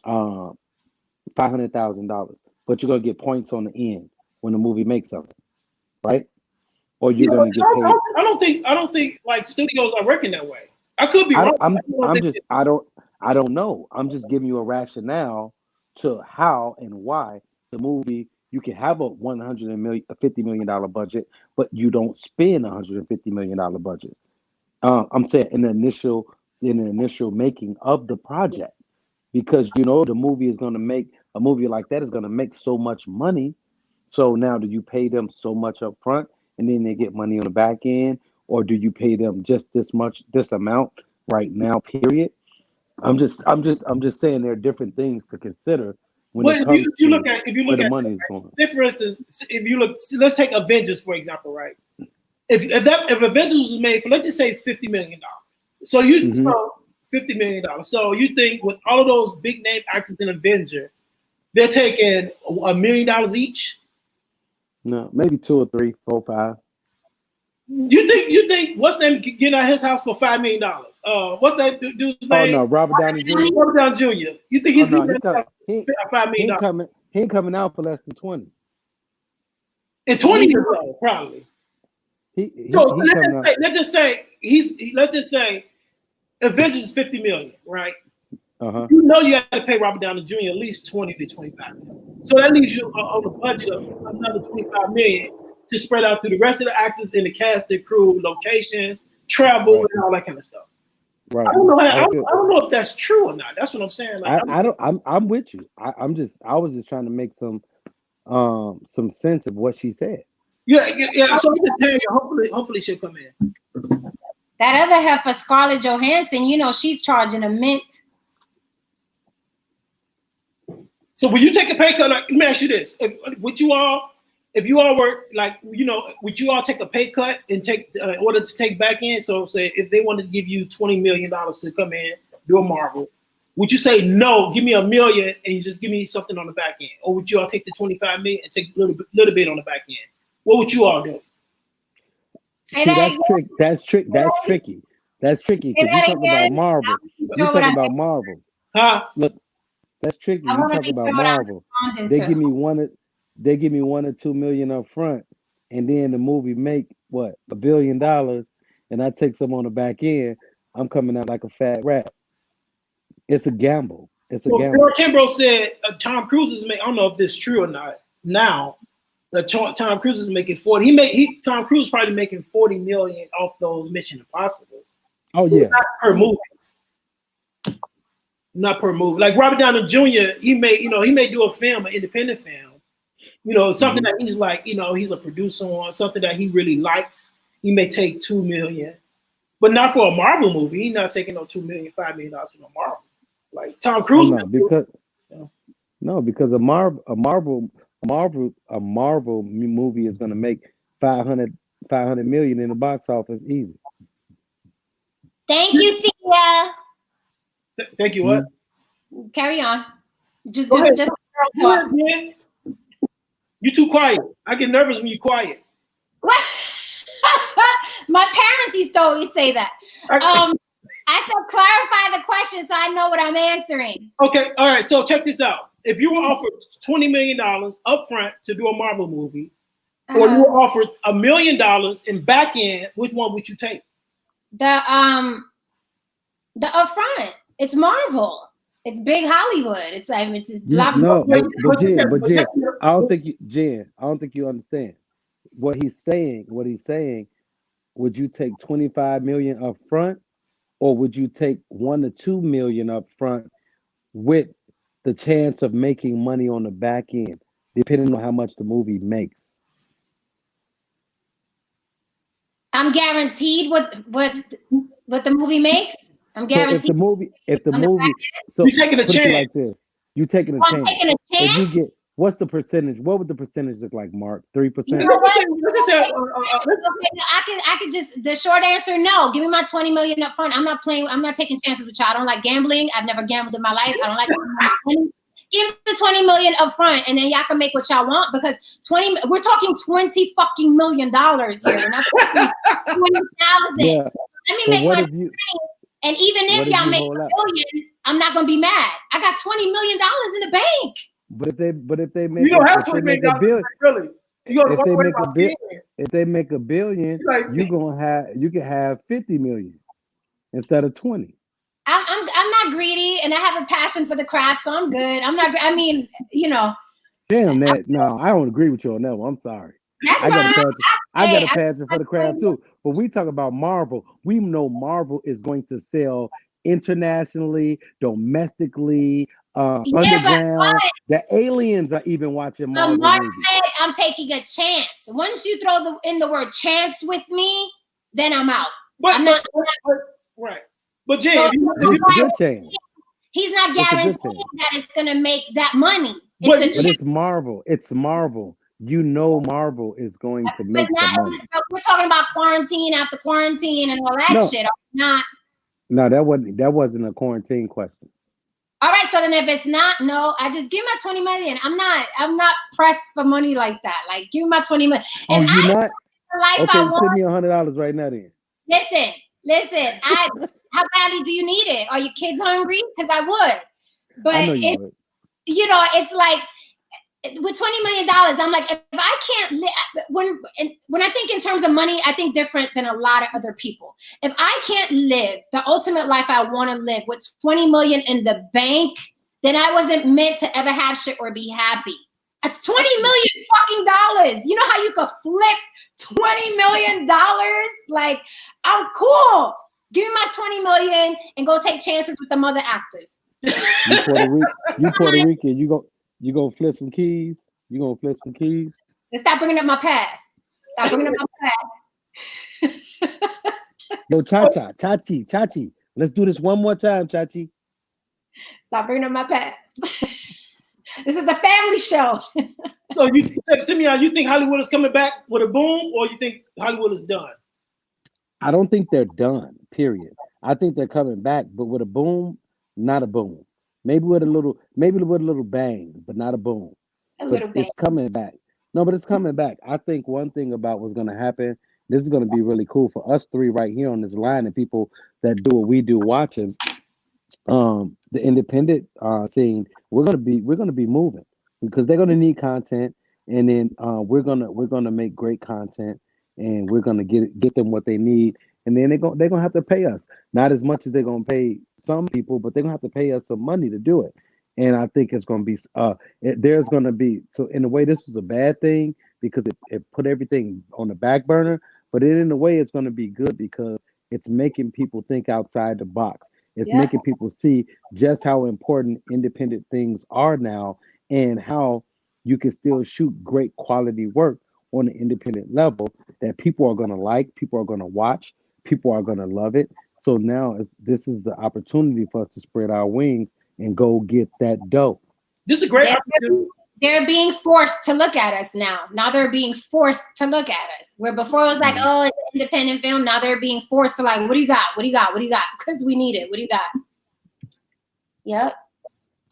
$500,000, but you're going to get points on the end when the movie makes something, right? Or you're going to get paid. I don't think like studios are working that way. I could be wrong. I don't know. I'm just giving you a rationale to how and why the movie, you can have a $50 million budget, but you don't spend $150 million budget. I'm saying in the initial making of the project, because the movie is going to make a movie like that is going to make so much money. So now, do you pay them so much up front and then they get money on the back end, or do you pay them just this amount right now? Period. I'm just saying there are different things to consider when it comes to where the money is going. Say for instance, if you look, let's take Avengers for example, right? If Avengers was made for, let's just say $50 million, so you so $50 million. So you think with all of those big name actors in Avenger, they're taking $1 million each? No, maybe 2 or 3, 4, 5. You think what's name getting out his house for $5 million? What's that dude's name? Oh no, Robert Downey Jr. Robert Downey Jr. You think he's leaving $5 million? He ain't coming out for less than 20. In 20 years old, probably. Let's just say Avengers is 50 million, right? Uh-huh. You know you got to pay Robert Downey Jr. at least 20 to 25 million. So that leaves you on a budget of another 25 million to spread out through the rest of the actors in the cast, the crew, locations, travel, and all that kind of stuff. Right. I don't know if that's true or not. That's what I'm saying. Like, I'm with you. I was just trying to make some sense of what she said. Yeah. So I'm just telling you, hopefully she'll come in. That other heifer, Scarlett Johansson, she's charging a mint. So will you take a pay cut? Like, let me ask you this: if you all were like, would you all take a pay cut and take in order to take back in? So say if they wanted to give you $20 million to come in, do a Marvel, would you say no? Give me $1 million and you just give me something on the back end, or would you all take the 25 million and take a little bit on the back end? What would you all do? That's tricky. That's tricky because you're talking about Marvel. You're talking about Marvel. Huh? Look, that's tricky. You're talking about Marvel. They give me $1 or $2 million up front, and then the movie make what $1 billion, and I take some on the back end. I'm coming out like a fat rat. It's a gamble. So Bill Kimbrough said Tom Cruise is making. I don't know if this is true or not. Now, Tom Cruise is making 40. Tom Cruise is probably making 40 million off those Mission Impossible. Oh yeah, not per movie. Not per movie. Like Robert Downey Jr. He may do a film, an independent film. Something that he's like, he's a producer on, something that he really likes. He may take $2 million, but not for a Marvel movie. He's not taking no $2 million, $5 million from a Marvel. Like Tom Cruise. Because a Marvel movie is going to make 500 million in the box office easy. Thank you, Thea. Thank you. What? Carry on. Just talk. You too quiet. I get nervous when you quiet. What? My parents used to always say that. I said clarify the question so I know what I'm answering. Okay. All right. So check this out. If you were offered $20 million up front to do a Marvel movie, or you were offered $1 million in back end, which one would you take? The upfront. It's Marvel. It's big Hollywood. It's but Jen, I don't think you understand what he's saying. Would you take 25 million up front, or would you take 1 to 2 million up front with the chance of making money on the back end, depending on how much the movie makes? I'm guaranteed what the movie makes. I'm guaranteed. So if the movie, so you're taking a chance like this. You're taking a chance. I'm taking a chance. If you get, what's the percentage? What would the percentage look like, Mark? 3%? You know what? I could just, the short answer, no. Give me my 20 million up front. I'm not taking chances with y'all. I don't like gambling. I've never gambled in my life. I don't like money. Give me the 20 million up front, and then y'all can make what y'all want, because we're talking $20 fucking million here. We're not talking 20,000. Yeah. Let me make my 20. And even if y'all make $1 million, I'm not gonna be mad. I got $20 million in the bank. But if they make, you don't have $20 million, really. If they make $1 billion, you can have 50 million instead of 20. I'm not greedy, and I have a passion for the craft, so I'm good. I'm not. I mean, Damn that! No, I don't agree with you on that one. I'm sorry. That's fine. I got a passion for the craft too. But we talk about Marvel. We know Marvel is going to sell internationally, domestically, underground. The aliens are even watching Marvel. Mark movies. said, "I'm taking a chance." Once you throw in the word "chance" with me, then I'm out. I'm not. Right. But Jay, he's not guaranteeing that it's gonna make that money. But it's Marvel. It's Marvel. Marvel is going to make the money. But we're talking about quarantine after quarantine and all that shit. No, that wasn't a quarantine question. All right, so then if it's not, no, I just give my 20 million. I'm not pressed for money like that. Like, give me my 20 million. Oh, you're not? life Okay, I want. send me $100 right now then. Listen. How badly do you need it? Are your kids hungry? Because I would. But I know you would. You know, it's like with $20 million, I'm like, if I can't when I think in terms of money, I think different than a lot of other people. If I can't live the ultimate life I want to live with 20 million in the bank, then I wasn't meant to ever have shit or be happy. At 20 million fucking dollars. You know how you could flip $20 million? Like, I'm cool. Give me my 20 million and go take chances with the other actors. You Puerto Rican. You gonna flip some keys? You gonna flip some keys? Stop bringing up my past. Stop bringing up my past. Yo, Chachi. Let's do this one more time, Chachi. Stop bringing up my past. This is a family show. So Simeon, you think Hollywood is coming back with a boom, or you think Hollywood is done? I don't think they're done, period. I think they're coming back, but with a boom, not a boom. Maybe with a little bang, but not a boom. It's coming back. No, but it's coming back. I think one thing about what's going to happen, this is going to be really cool for us three right here on this line and people that do what we do watching. The independent scene, we're gonna be moving because they're gonna need content, and then we're gonna make great content, and we're gonna get them what they need, and then they're gonna have to pay us, not as much as they're gonna pay some people, but they're gonna have to pay us some money to do it. And I think it's gonna be there's gonna be, so in a way this is a bad thing because it put everything on the back burner, but in a way it's gonna be good because it's making people think outside the box. It's making people see just how important independent things are now and how you can still shoot great quality work on an independent level that people are going to like, people are going to watch, people are going to love it. So now this is the opportunity for us to spread our wings and go get that dough. This is a great opportunity. They're being forced to look at us now. Now they're being forced to look at us. Where before it was like, oh, it's an independent film. Now they're being forced to like, what do you got? What do you got? What do you got? Because we need it. What do you got? Yep.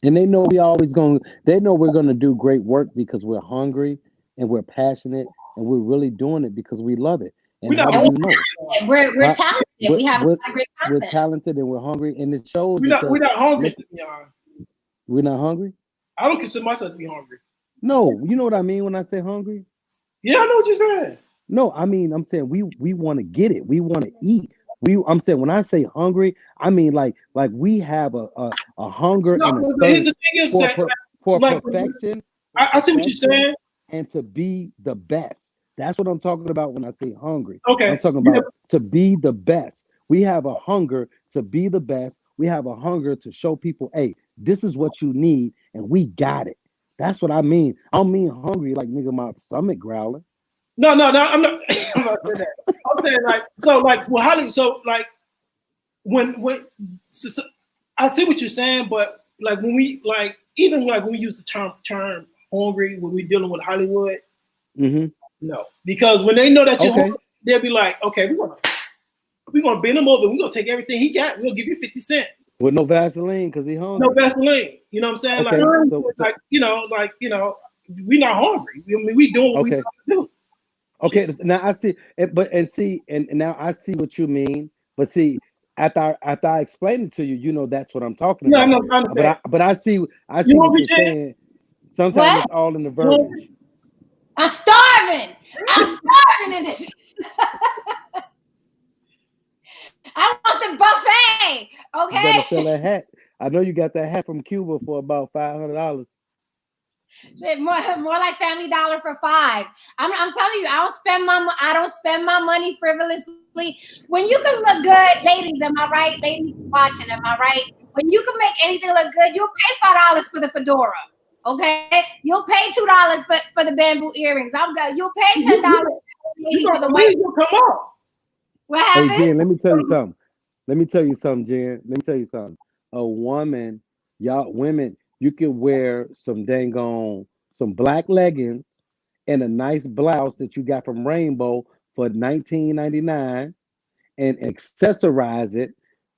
And they know we're gonna do great work because we're hungry and we're passionate and we're really doing it because we love it. And we're talented. We have a lot of great content. We're talented and we're hungry, and it shows. We're not hungry. We're not hungry. I don't consider myself to be hungry. No, you know what I mean when I say hungry? Yeah, I know what you're saying. No, I mean I'm saying we want to get it. We want to eat. I'm saying when I say hungry, I mean like we have a hunger and a thirst for perfection. I see what you're saying. And to be the best. That's what I'm talking about when I say hungry. Okay. I'm talking about to be the best. We have a hunger to be the best. We have a hunger to show people, hey, this is what you need, and we got it. That's what I mean. I don't mean hungry like nigga my stomach growling. No, I'm not. I'm not saying that. I'm saying so I see what you're saying, but like when we when we use the term hungry when we're dealing with Hollywood, no, because when they know that you're hungry, they'll be like, okay, we're gonna bend him over. We're gonna take everything he got. We'll give you 50 cents. With no Vaseline because he hungry. No Vaseline. You know what I'm saying? Okay, we're not hungry. I mean, we doing what we do. Okay, now I see, and now I see what you mean. But see, after I explain it to you, you know that's what I'm talking about. No, I understand. But I see what you're saying. Sometimes it's all in the verbiage. I'm starving in this. I want the buffet. Okay. You better sell that hat. I know you got that hat from Cuba for about $500. Shit, more like Family Dollar for $5. I'm telling you, I don't spend my money frivolously. When you can look good, ladies, am I right? Ladies watching, am I right? When you can make anything look good, you'll pay $5 for the fedora. Okay, you'll pay $2 for the bamboo earrings. I'm good. You'll pay $10 for the white. Come on. What happened? Hey Jen, let me tell you something. Jen. Let me tell you something. A woman, y'all women, you can wear some black leggings and a nice blouse that you got from Rainbow for $19.99 and accessorize it.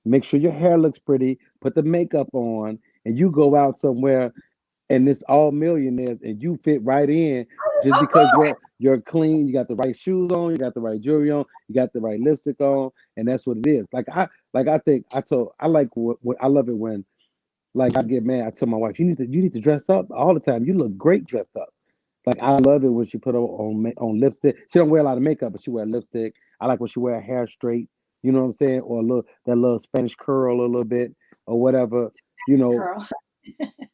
Make sure your hair looks pretty, put the makeup on, and you go out somewhere and it's all millionaires and you fit right in just because you're clean, you got the right shoes on, you got the right jewelry on, you got the right lipstick on, and that's what it is. I like what I love it when, like, I get mad. I tell my wife, you need to dress up all the time. You look great dressed up. Like, I love it when she put on lipstick. She don't wear a lot of makeup, but she wear lipstick. I like when she wear her hair straight. You know what I'm saying? Or that little Spanish curl a little bit or whatever. You know. Girl.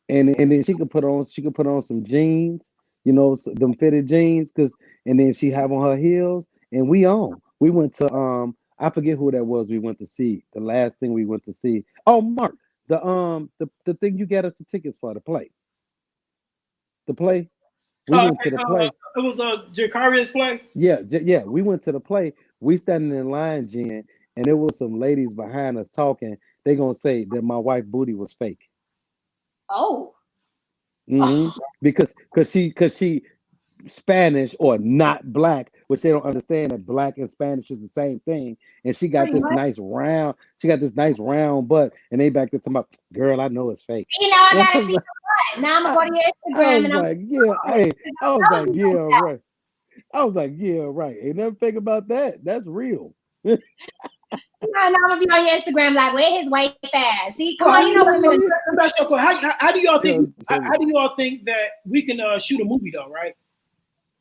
And then she could put on some jeans. You know, them fitted jeans, and then she have on her heels. And we went to I forget who that was. We went to see the last thing we went to see. Oh, Mark, the thing you got us the tickets for, the play. The play. We went to the play. It was a Jakaria's play. Yeah. We went to the play. We standing in line, Jen, and there was some ladies behind us talking. They gonna say that my wife booty was fake. Oh. Mm-hmm. Because she Spanish or not black, which they don't understand that black and Spanish is the same thing. And she got this nice round butt, and they back there talking about, girl, I know it's fake. See, now I gotta see the butt. Now I'm gonna go to your Instagram and right. I was like, yeah, right. Ain't nothing fake about that. That's real. Now I'm gonna be on your Instagram like, where his white ass? See, come on, you know women. How do y'all think? How do y'all think that we can shoot a movie though? Right?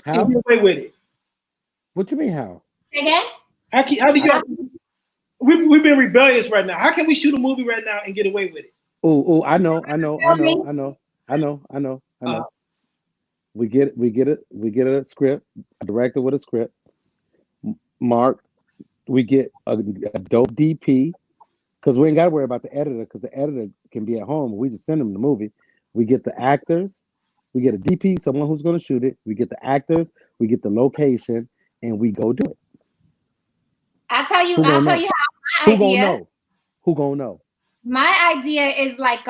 How? And get away with it. What you mean how? Again? How do y'all? We've been rebellious right now. How can we shoot a movie right now and get away with it? Oh, I know. We get a script, a director with a script. Mark, we get a dope DP, because we ain't got to worry about the editor, because the editor can be at home. We just send them the movie. We get the actors, we get a DP, someone who's going to shoot it. We get the actors, we get the location, and we go do it. I'll tell you how my idea. Who gonna know? My idea is like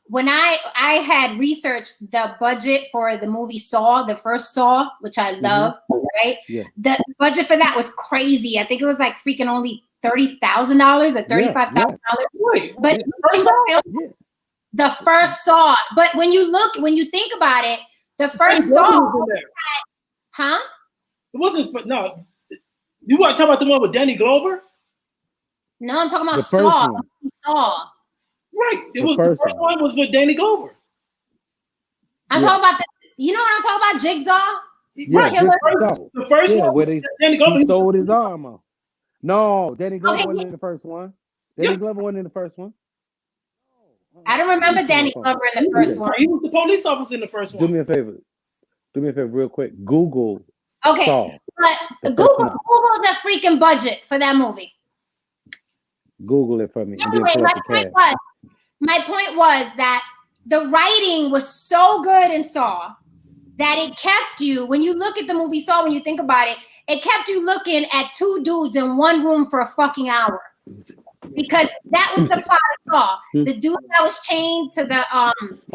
when I had researched the budget for the movie Saw, the first Saw, which I love, right? Yeah. The budget for that was crazy. I think it was like freaking only $30,000 or $35,000. But the first Saw. But when you think about it, the first Saw, huh? It wasn't. No, you want to talk about the one with Danny Glover? No, I'm talking about Saw. Saw. Right. The first one was with Danny Glover. I'm talking about you know what I'm talking about? Jigsaw? Yeah, the first one where Danny Glover, he sold his arm off. No, Danny Glover wasn't in the first one. Danny Glover wasn't in the first one. I don't remember Danny Glover in the first one. He was the police officer in the first one. Do me a favor real quick. Google Saw. But Google the freaking budget for that movie. Google it for me. Anyway, my point was that the writing was so good in Saw that it kept you, when you look at the movie Saw, when you think about it, it kept you looking at two dudes in one room for a fucking hour. Because that was the plot of Saw. The dude that was chained to the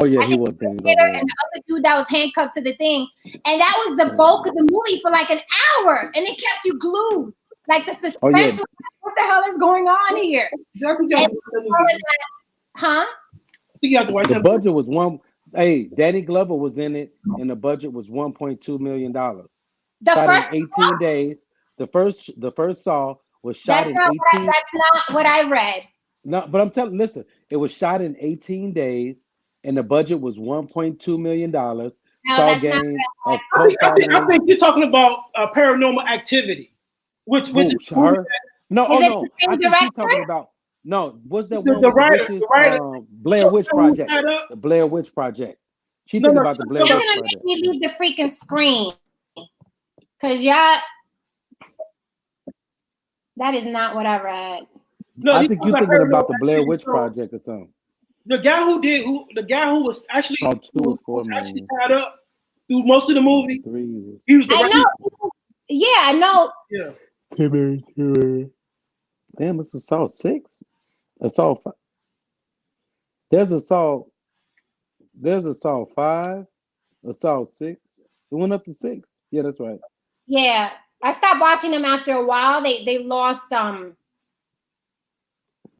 he was and the other dude that was handcuffed to the thing. And that was the bulk of the movie for like an hour. And it kept you glued. Like the suspense was like, what the hell is going on here? Huh? I think you have to watch the budget was Danny Glover was in it, and the budget was $1.2 million. The first 18 days. The first Saw was shot in 18. That's not what I read. No, but listen, it was shot in 18 days, and the budget was $1.2 million. No, that's not I think you're talking about Paranormal Activity, which her? No, I think you're talking about what's that one? The writer, Blair Witch Project. The Blair Witch Project. She's thinking about the Blair Witch Project. You're gonna make me leave the freaking screen, because that is not what I read. No, I think you're thinking about the Blair Witch Project or something. The guy who was actually actually tied up through most of the movie. He was I know. Yeah, I know. Yeah. Damn, it's a Saw 6. A Saw 5. There's a Saw 5. A Saw 6. It went up to 6. Yeah, that's right. Yeah, I stopped watching them after a while. They lost Oh,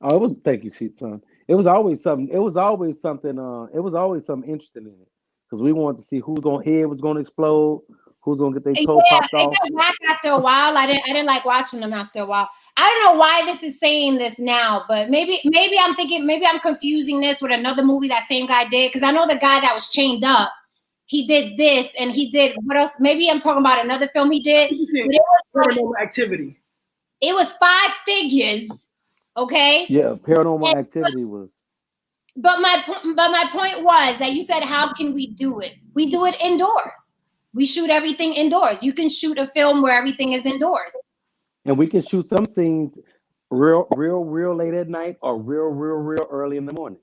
it was thank you, son. It was always something. It was always something interesting in it, because we wanted to see whose head was gonna explode, who's gonna get their toe popped off. It got whack after a while. I didn't like watching them after a while. I don't know why this is saying this now, but maybe I'm thinking, maybe I'm confusing this with another movie that same guy did, because I know the guy that was chained up, he did this, and he did what else? Maybe I'm talking about another film he did. But it was Paranormal Activity. It was 5 figures, okay? Yeah, Paranormal Activity was. But my point was that you said, how can we do it? We do it indoors. We shoot everything indoors. You can shoot a film where everything is indoors. And we can shoot some scenes real late at night or real early in the morning.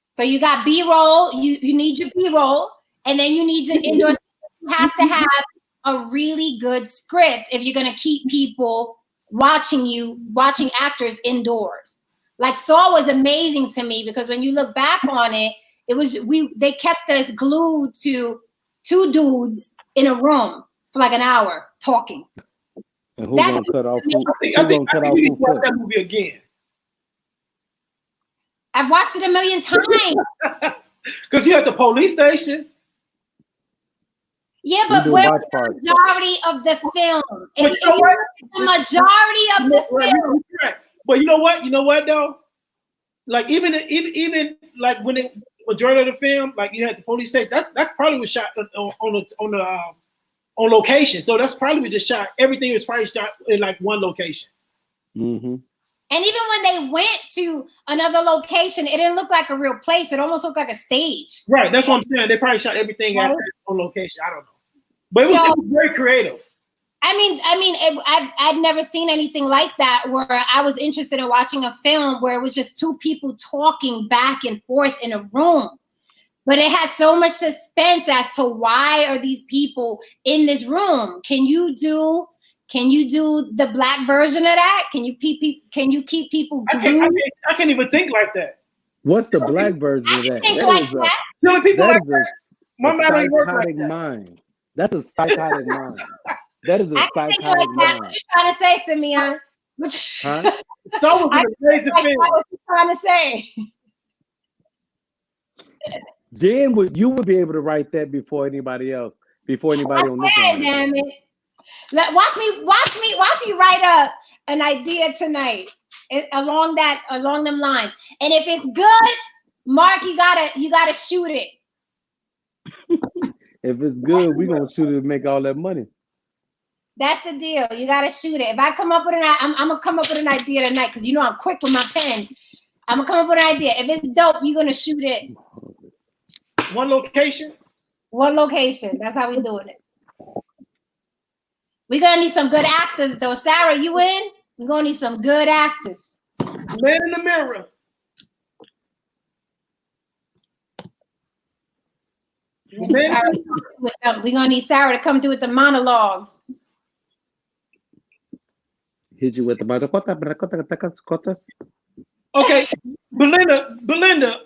So you got B-roll, you need your B-roll, and then you need your indoor. You have to have a really good script if you're gonna keep people watching actors indoors. Like Saw was amazing to me, because when you look back on it, they kept us glued to 2 dudes in a room for like an hour talking. And who's gonna cut off? I think you need to watch that movie again. I've watched it a million times. Because you're at the police station. Yeah, but where was the majority of the film? If the majority of the film. But you know what? You know what though? Like even like when it majority of the film, like you had the police station, that probably was shot on location. So that's probably was just shot. Everything was probably shot in like one location. Mm-hmm. And even when they went to another location, it didn't look like a real place. It almost looked like a stage. Right. That's what I'm saying. They probably shot everything on location. I don't know. But it was very creative. I'd never seen anything like that, where I was interested in watching a film where it was just 2 people talking back and forth in a room. But it has so much suspense as to why are these people in this room. Can you do the black version of that? Can you keep people glued? I can't even think like that. What's the black version of that? That is a psychotic mind. That's a psychotic mind. That is a psychotic mind. What you trying to say, Simeon? Huh? So was an amazing film. What you trying to say? Jen, you would be able to write that before anybody else, before anybody on this one. Damn it! Watch me write up an idea tonight along them lines. And if it's good, Mark, you gotta shoot it. If it's good, we're gonna shoot it and make all that money. That's the deal. You gotta shoot it. If I come up with I'm gonna come up with an idea tonight, because you know I'm quick with my pen. I'm gonna come up with an idea. If it's dope, you're gonna shoot it. One location. That's how we doing it. We're gonna need some good actors though. Sarah, you in? We're gonna need some good actors. Man in the mirror. We're gonna need Sarah to come through with the monologues. Hit you with the monologues. Okay, Belinda,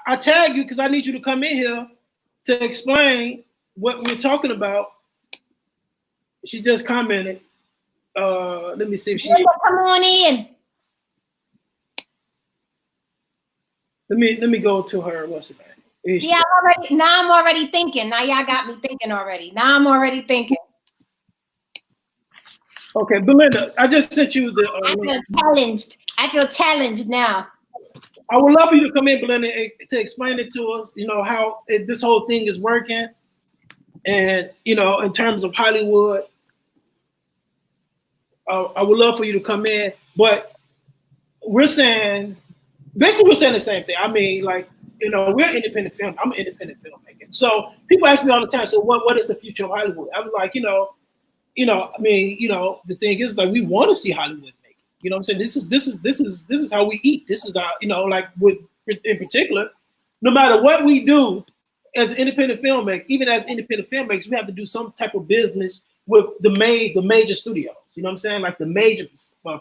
I tag you because I need you to come in here to explain what we're talking about. She just commented. Let me see if she. Come on in. Let me go to her. What's it? Yeah, I'm already thinking. Now y'all got me thinking already. Now I'm already thinking. Okay, Belinda, I just sent you the. I feel challenged now. I would love for you to come in, Belinda, to explain it to us. You know how this whole thing is working, and you know, in terms of Hollywood. I would love for you to come in, but we're saying the same thing. I mean, like, you know, we're independent film. I'm an independent filmmaker. So people ask me all the time, so what is the future of Hollywood? I'm like, I mean, the thing is, like, we want to see Hollywood make it. You know what I'm saying? This is how we eat. This is our, like in particular, no matter what we do as an independent filmmaker, even as independent filmmakers, we have to do some type of business with the major studios. You know what I'm saying? Like the major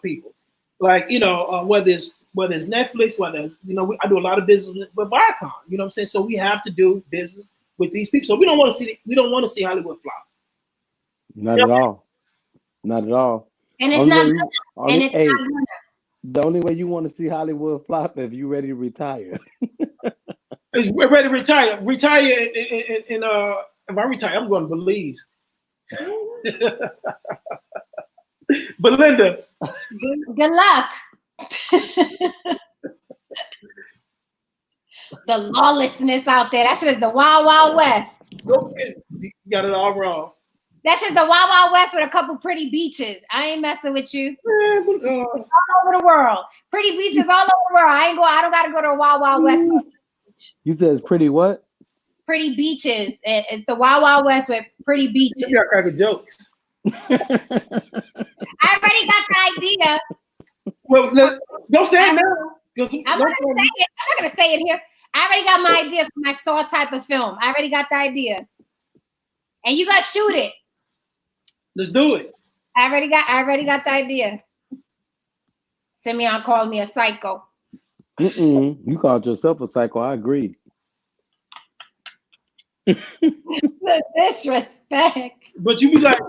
people. Like, whether it's Netflix, whether it's, I do a lot of business with Viacom. You know what I'm saying? So we have to do business with these people. So we don't want to see Hollywood flop. Not at all. Not at all. And it's not. The only way you want to see Hollywood flop if you're ready to retire. We're ready to retire. Retire, and if I retire, I'm going to Belize. Belinda. Good luck. The lawlessness out there. That's just the Wild Wild West. You got it all wrong. That's just the Wild Wild West with a couple pretty beaches. I ain't messing with you. All over the world. Pretty beaches all over the world. I don't gotta go to a Wild Wild West. You said it's pretty what? Pretty beaches. It's the Wild Wild West with pretty beaches. You got cracking jokes. I already got the idea. Well, don't say it now. I'm not gonna say it here. I already got my idea for my Saw type of film. I already got the idea. And you gotta shoot it. Let's do it. I already got the idea. Simeon called me a psycho. You called yourself a psycho. I agree. The disrespect. But you be like,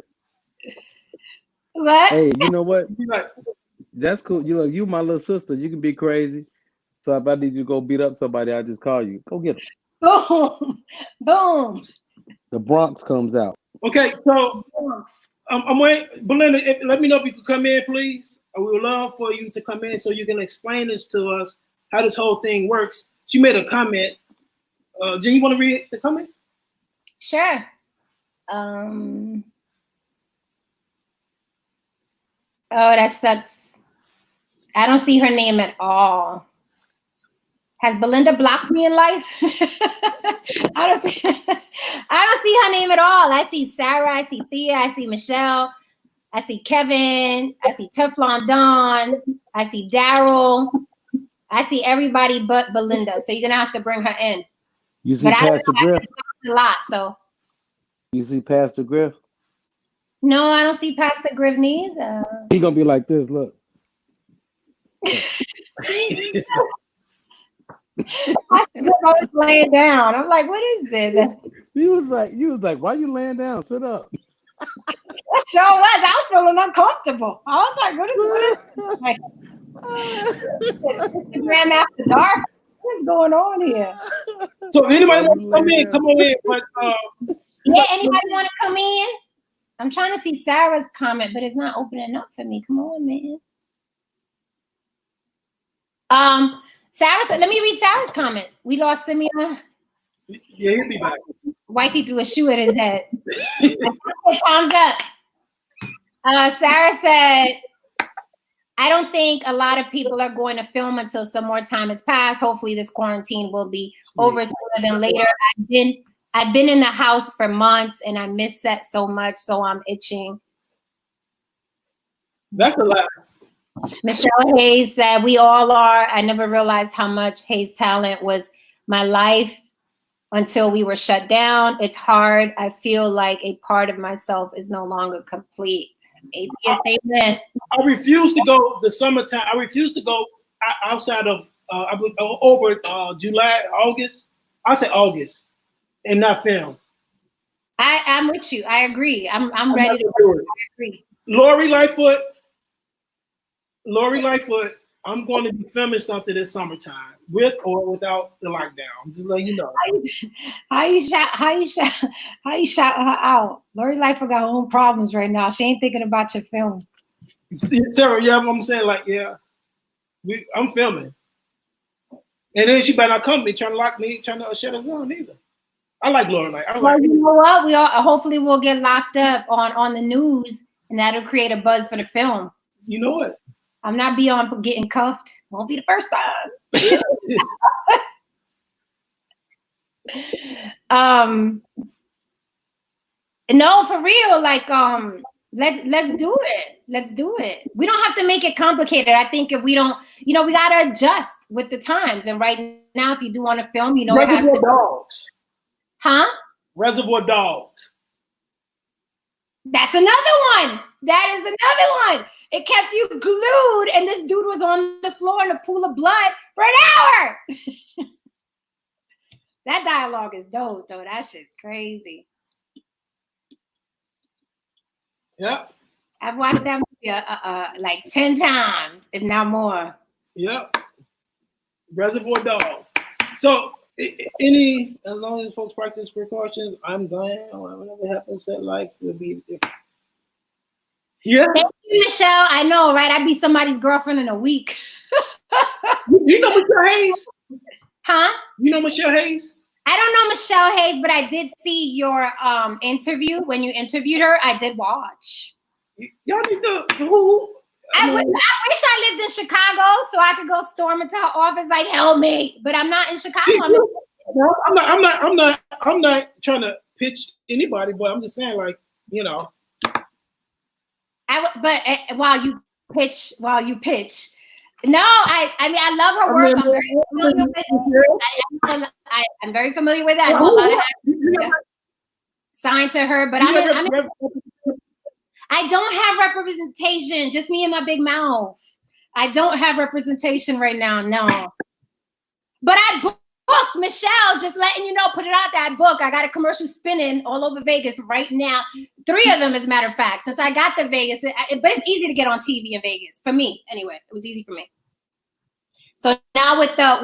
what? Hey, you know what? You be like, that's cool. You my little sister. You can be crazy. So if I need you to go beat up somebody, I just call you. Go get them. Boom. Boom. The Bronx comes out. okay, so I'm waiting. Belinda, let me know if you could come in, please. We would love for you to come in so you can explain this to us, how this whole thing works. She made a comment. Jen, you want to read the comment? Sure. Oh, that sucks. I don't see her name at all. Has Belinda blocked me in life? I don't see her name at all. I see Sarah, I see Thea, I see Michelle, I see Kevin, I see Teflon Don, I see Daryl, I see everybody but Belinda. So you're gonna have to bring her in. You see Pastor Griff? A lot, so. You see Pastor Griff? No, I don't see Pastor Griff neither. He gonna be like this. Look. I was laying down. I'm like, what is this? You was like, why you laying down? Sit up. That sure was. I was feeling uncomfortable. I was like, what is Instagram after dark? What's going on here? So if anybody want to come in, come on in. But yeah, anybody want to come in? I'm trying to see Sarah's comment, but it's not opening up for me. Come on, man. Sarah said, let me read Sarah's comment. We lost Simeon. yeah, he'll be back. Wifey threw a shoe at his head. Time's up. Sarah said, I don't think a lot of people are going to film until some more time has passed. Hopefully this quarantine will be over sooner than later. I've been in the house for months and I miss set so much, so I'm itching. That's a lot. Michelle Hayes said, we all are. I never realized how much Hayes' talent was my life until we were shut down. It's hard. I feel like a part of myself is no longer complete. Yes, amen. I refuse to go the summertime. I refuse to go outside of over July, August. I say August and not film. I'm with you. I agree. I'm ready to do it. I agree. Lori Lightfoot, I'm going to be filming something this summertime, with or without the lockdown. I'm just letting you know. How you shout her out? Lori Lightfoot got her own problems right now. She ain't thinking about your film. Sarah, yeah, I'm saying like, yeah, I'm filming. And then she better not come to me trying to lock me, trying to shut us down either. I like Lori Lightfoot. Well, you know what? We all hopefully we'll get locked up on the news, and that'll create a buzz for the film. You know what? I'm not beyond getting cuffed. Won't be the first time. No, for real. Like, let's do it. Let's do it. We don't have to make it complicated. I think if we don't, we gotta adjust with the times. And right now, if you do want to film, it has to. Dogs. Huh? Reservoir Dogs. That's another one. That is another one. It kept you glued, and this dude was on the floor in a pool of blood for an hour. That dialogue is dope, though. That shit's crazy. Yep. I've watched that movie like 10 times, if not more. Yep. Reservoir Dogs. So As long as folks practice precautions, I'm going. Whatever happens in life will be different. Yeah. Thank you, Michelle. I know, right? I'd be somebody's girlfriend in a week. You know Michelle Hayes? Huh? You know Michelle Hayes? I don't know Michelle Hayes, but I did see your interview when you interviewed her. I did watch. Y'all need to who? I wish I lived in Chicago so I could go storm into her office like, help me. But I'm not in Chicago. I'm not trying to pitch anybody, but I'm just saying, like, you know. While you pitch. No, I mean, I love her work. I'm very familiar with it. I'm very familiar with it. I know a lot of actors signed to her, but I don't have representation. Just me and my big mouth. I don't have representation right now. No. But I booked Michelle, just letting you know, put it out that book. I got a commercial spinning all over Vegas right now. 3 of them, as a matter of fact, since I got to Vegas. But it's easy to get on TV in Vegas. For me, anyway. It was easy for me. So now with the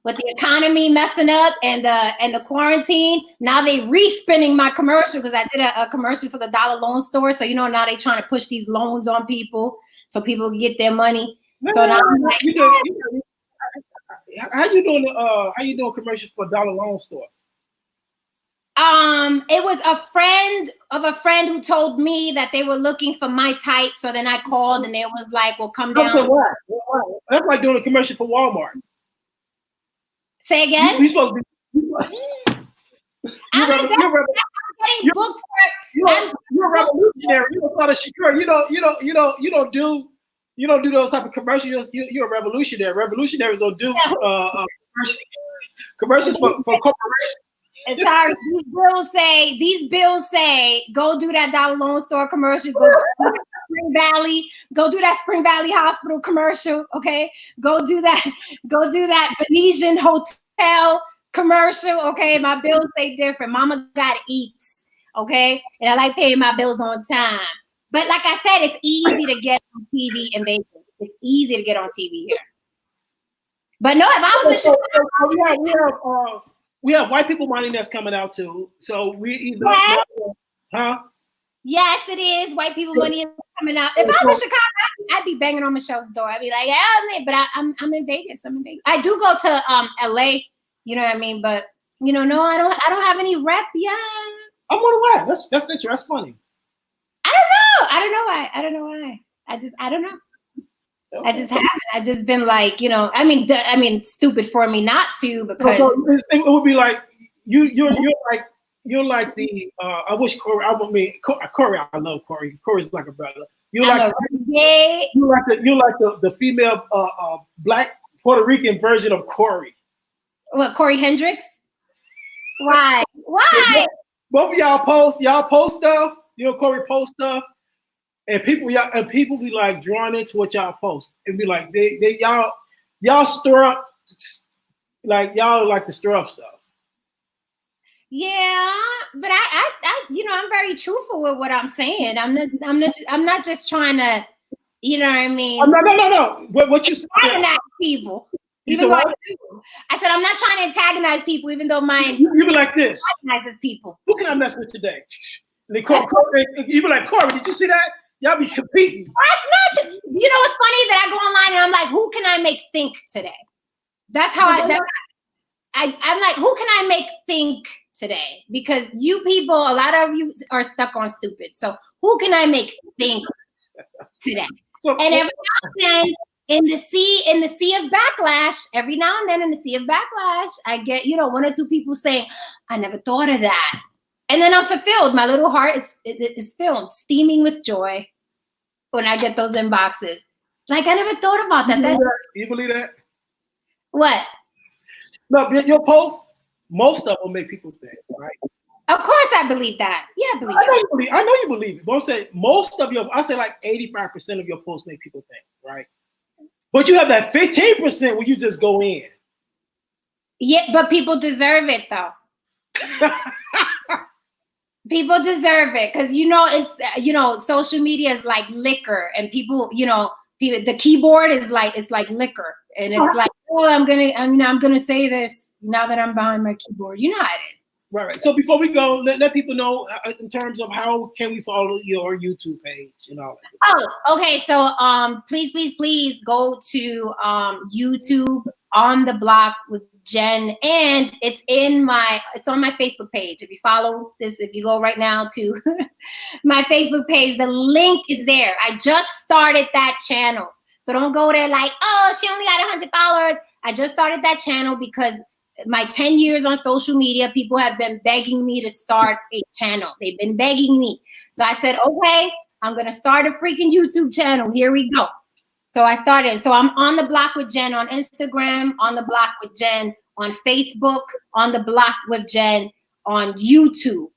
economy messing up and the quarantine, now they re-spinning my commercial because I did a commercial for the dollar loan store. So now they trying to push these loans on people so people can get their money. So now I'm like, how you doing commercials for a dollar loan store? It was a friend of a friend who told me that they were looking for my type. So then I called and it was like, well, come down. Why? That's like doing a commercial for Walmart. Say again? You supposed to be. I'm getting booked for. You're a revolutionary. You're not a Shakur. You don't do those type of commercials. You're a revolutionary. Revolutionaries don't do commercials for corporations. Sorry, these bills say, go do that dollar loan store commercial. Go do that Spring Valley. Go do that Spring Valley Hospital commercial. Okay, go do that Venetian Hotel commercial. Okay, my bills say different. Mama gotta eat. Okay, and I like paying my bills on time. But like I said, it's easy to get on TV in Vegas. It's easy to get on TV here. But no, if I was in Chicago, we have white people money that's coming out too. So we either Yes, it is. White people money is coming out. If I was in Chicago, I'd be banging on Michelle's door. I'd be like, yeah, but I'm in Vegas. I'm in Vegas. I do go to LA, you know what I mean? But no, I don't have any rep yet. I'm on the way. That's interesting. That's funny. I don't know why. I don't know. Okay. I just haven't. I just been like, I mean, stupid for me not to because it would be like you're like the I wish Corey. Corey. I love Corey. Corey's like a brother. You're like the female black Puerto Rican version of Corey. What, Corey Hendricks? Why? Why? Both of y'all post stuff. Corey post stuff. And people be like drawn into what y'all post. And be like, y'all stir up, like y'all like to stir up stuff. Yeah, but I I'm very truthful with what I'm saying. I'm not just trying to, you know what I mean? No. What you antagonize people. Even though I said I'm not trying to antagonize people, even though mine you be like this. Antagonizes people. Who can I mess with today? And they Corey, you be like, Corey, did you see that? Y'all be competing. That's not. What's funny that I go online and I'm like, who can I make think today? That's how I'm like, who can I make think today? Because you people, a lot of you are stuck on stupid. So who can I make think today? And every now and then in the sea of backlash, I get, 1 or 2 people saying, I never thought of that. And then I'm fulfilled. My little heart is filled, steaming with joy when I get those inboxes. Like, I never thought about that. You believe that? What? No, your posts, most of them make people think, right? Of course I believe that. Yeah, I believe it. I know you believe it. But I'm saying I say like 85% of your posts make people think, right? But you have that 15% where you just go in. Yeah, but people deserve it though. People deserve it because it's social media is like liquor, and people the keyboard is like, it's like liquor, and it's like, oh, I'm gonna say this now that I'm behind my keyboard. You know how it is. Right. So before we go, let people know in terms of how can we follow your YouTube page and all that. Oh, okay. So please go to YouTube On the Block with Jen, and it's on my Facebook page. If you follow this, if you go right now to my Facebook page, the link is there. I just started that channel. So don't go there like, oh, she only got 100 followers. I just started that channel because my 10 years on social media, people have been begging me to start a channel. They've been begging me. So I said, okay, I'm going to start a freaking YouTube channel. Here we go. So I started. So I'm On the Block with Jen on Instagram, On the Block with Jen on Facebook, On the Block with Jen on YouTube,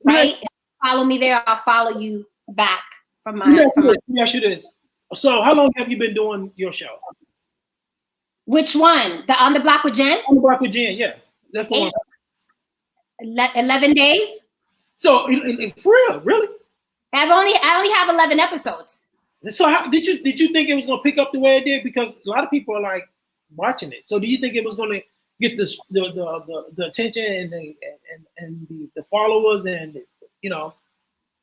right? Follow me there. I'll follow you back from my. Let me ask you this. So how long have you been doing your show? Which one? The On the Block with Jen? On the Block with Jen, yeah. That's the one. 11 days. So for real, really? I only have 11 episodes. So how did you think it was gonna pick up the way it did? Because a lot of people are like watching it. So do you think it was gonna get the attention and the followers and you know?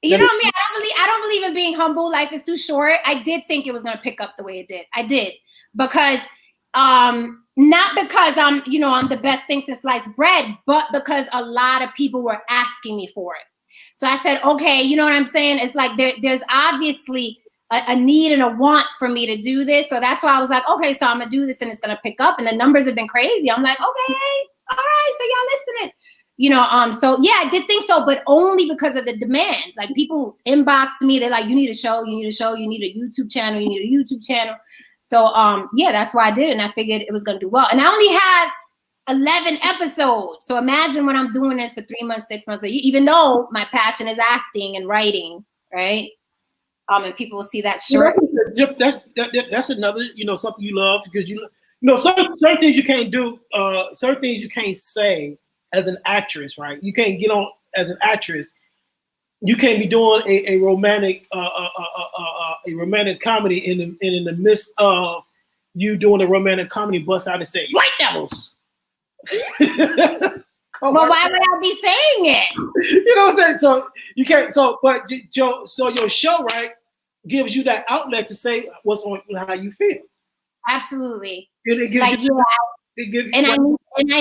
You know me, I don't believe in being humble. Life is too short. I did think it was gonna pick up the way it did. I did, because not because I'm the best thing since sliced bread, but because a lot of people were asking me for it. So I said, okay, you know what I'm saying? It's like there's obviously a need and a want for me to do this. So that's why I was like, okay, so I'm gonna do this and it's gonna pick up. And the numbers have been crazy. I'm like, okay, all right, so y'all listening. So yeah, I did think so, but only because of the demand. Like people inbox me, they're like, you need a show, you need a YouTube channel. So yeah, that's why I did it, and I figured it was gonna do well. And I only had 11 episodes. So imagine when I'm doing this for 3 months, 6 months, even though my passion is acting and writing, right? And people will see that short. That's another, something you love, because certain things you can't do, certain things you can't say as an actress, right? You can't get on as an actress. You can't be doing a romantic comedy in the midst of you doing a romantic comedy, bust out and say white devils. Well, why would I be saying it? You know what I'm saying? So you can't. So your show, right, gives you that outlet to say what's on, how you feel. Absolutely. It gives I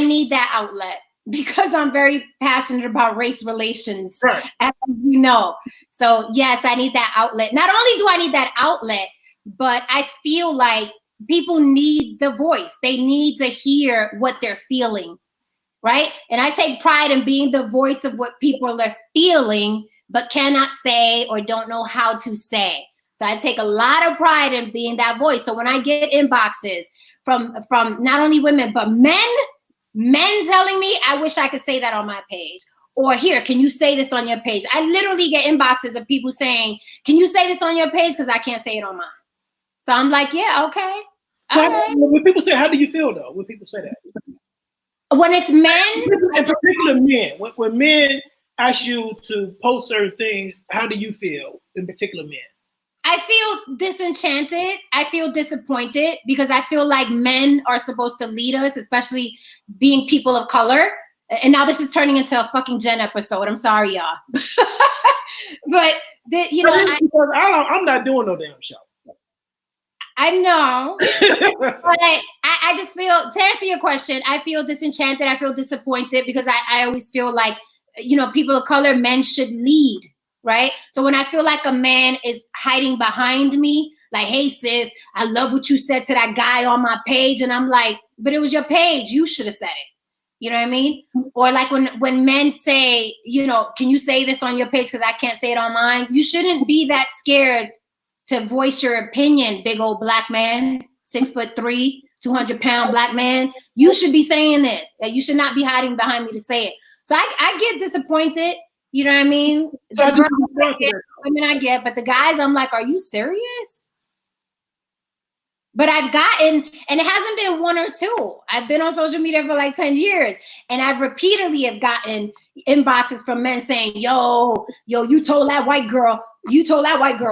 need that outlet, because I'm very passionate about race relations, right? As you know. So yes, I need that outlet. Not only do I need that outlet, but I feel like people need the voice. They need to hear what they're feeling, right? And I take pride in being the voice of what people are feeling, but cannot say or don't know how to say. So I take a lot of pride in being that voice. So when I get inboxes from not only women, but men telling me, I wish I could say that on my page. Or here, can you say this on your page? I literally get inboxes of people saying, can you say this on your page? Because I can't say it on mine. So I'm like, yeah, okay. So when people say, how do you feel though? When people say that? When it's men? In particular men. When men ask you to post certain things, how do you feel in particular men? I feel disenchanted. I feel disappointed, because I feel like men are supposed to lead us, especially being people of color. And now this is turning into a fucking Jen episode. I'm sorry, y'all. But I'm not doing no damn show. I know. But I just feel, to answer your question, I feel disenchanted. I feel disappointed, because I always feel like, people of color, men should lead. Right? So when I feel like a man is hiding behind me, like, hey sis, I love what you said to that guy on my page. And I'm like, but it was your page. You should have said it. You know what I mean? Or like when men say, can you say this on your page because I can't say it on mine? You shouldn't be that scared to voice your opinion, big old black man, 6'3", 200-pound black man. You should be saying this. You should not be hiding behind me to say it. So I get disappointed. You know what I mean? So women I get, but the guys, I'm like, are you serious? But I've gotten, and it hasn't been one or two. I've been on social media for like 10 years, and I've repeatedly have gotten inboxes from men saying, yo, you told that white girl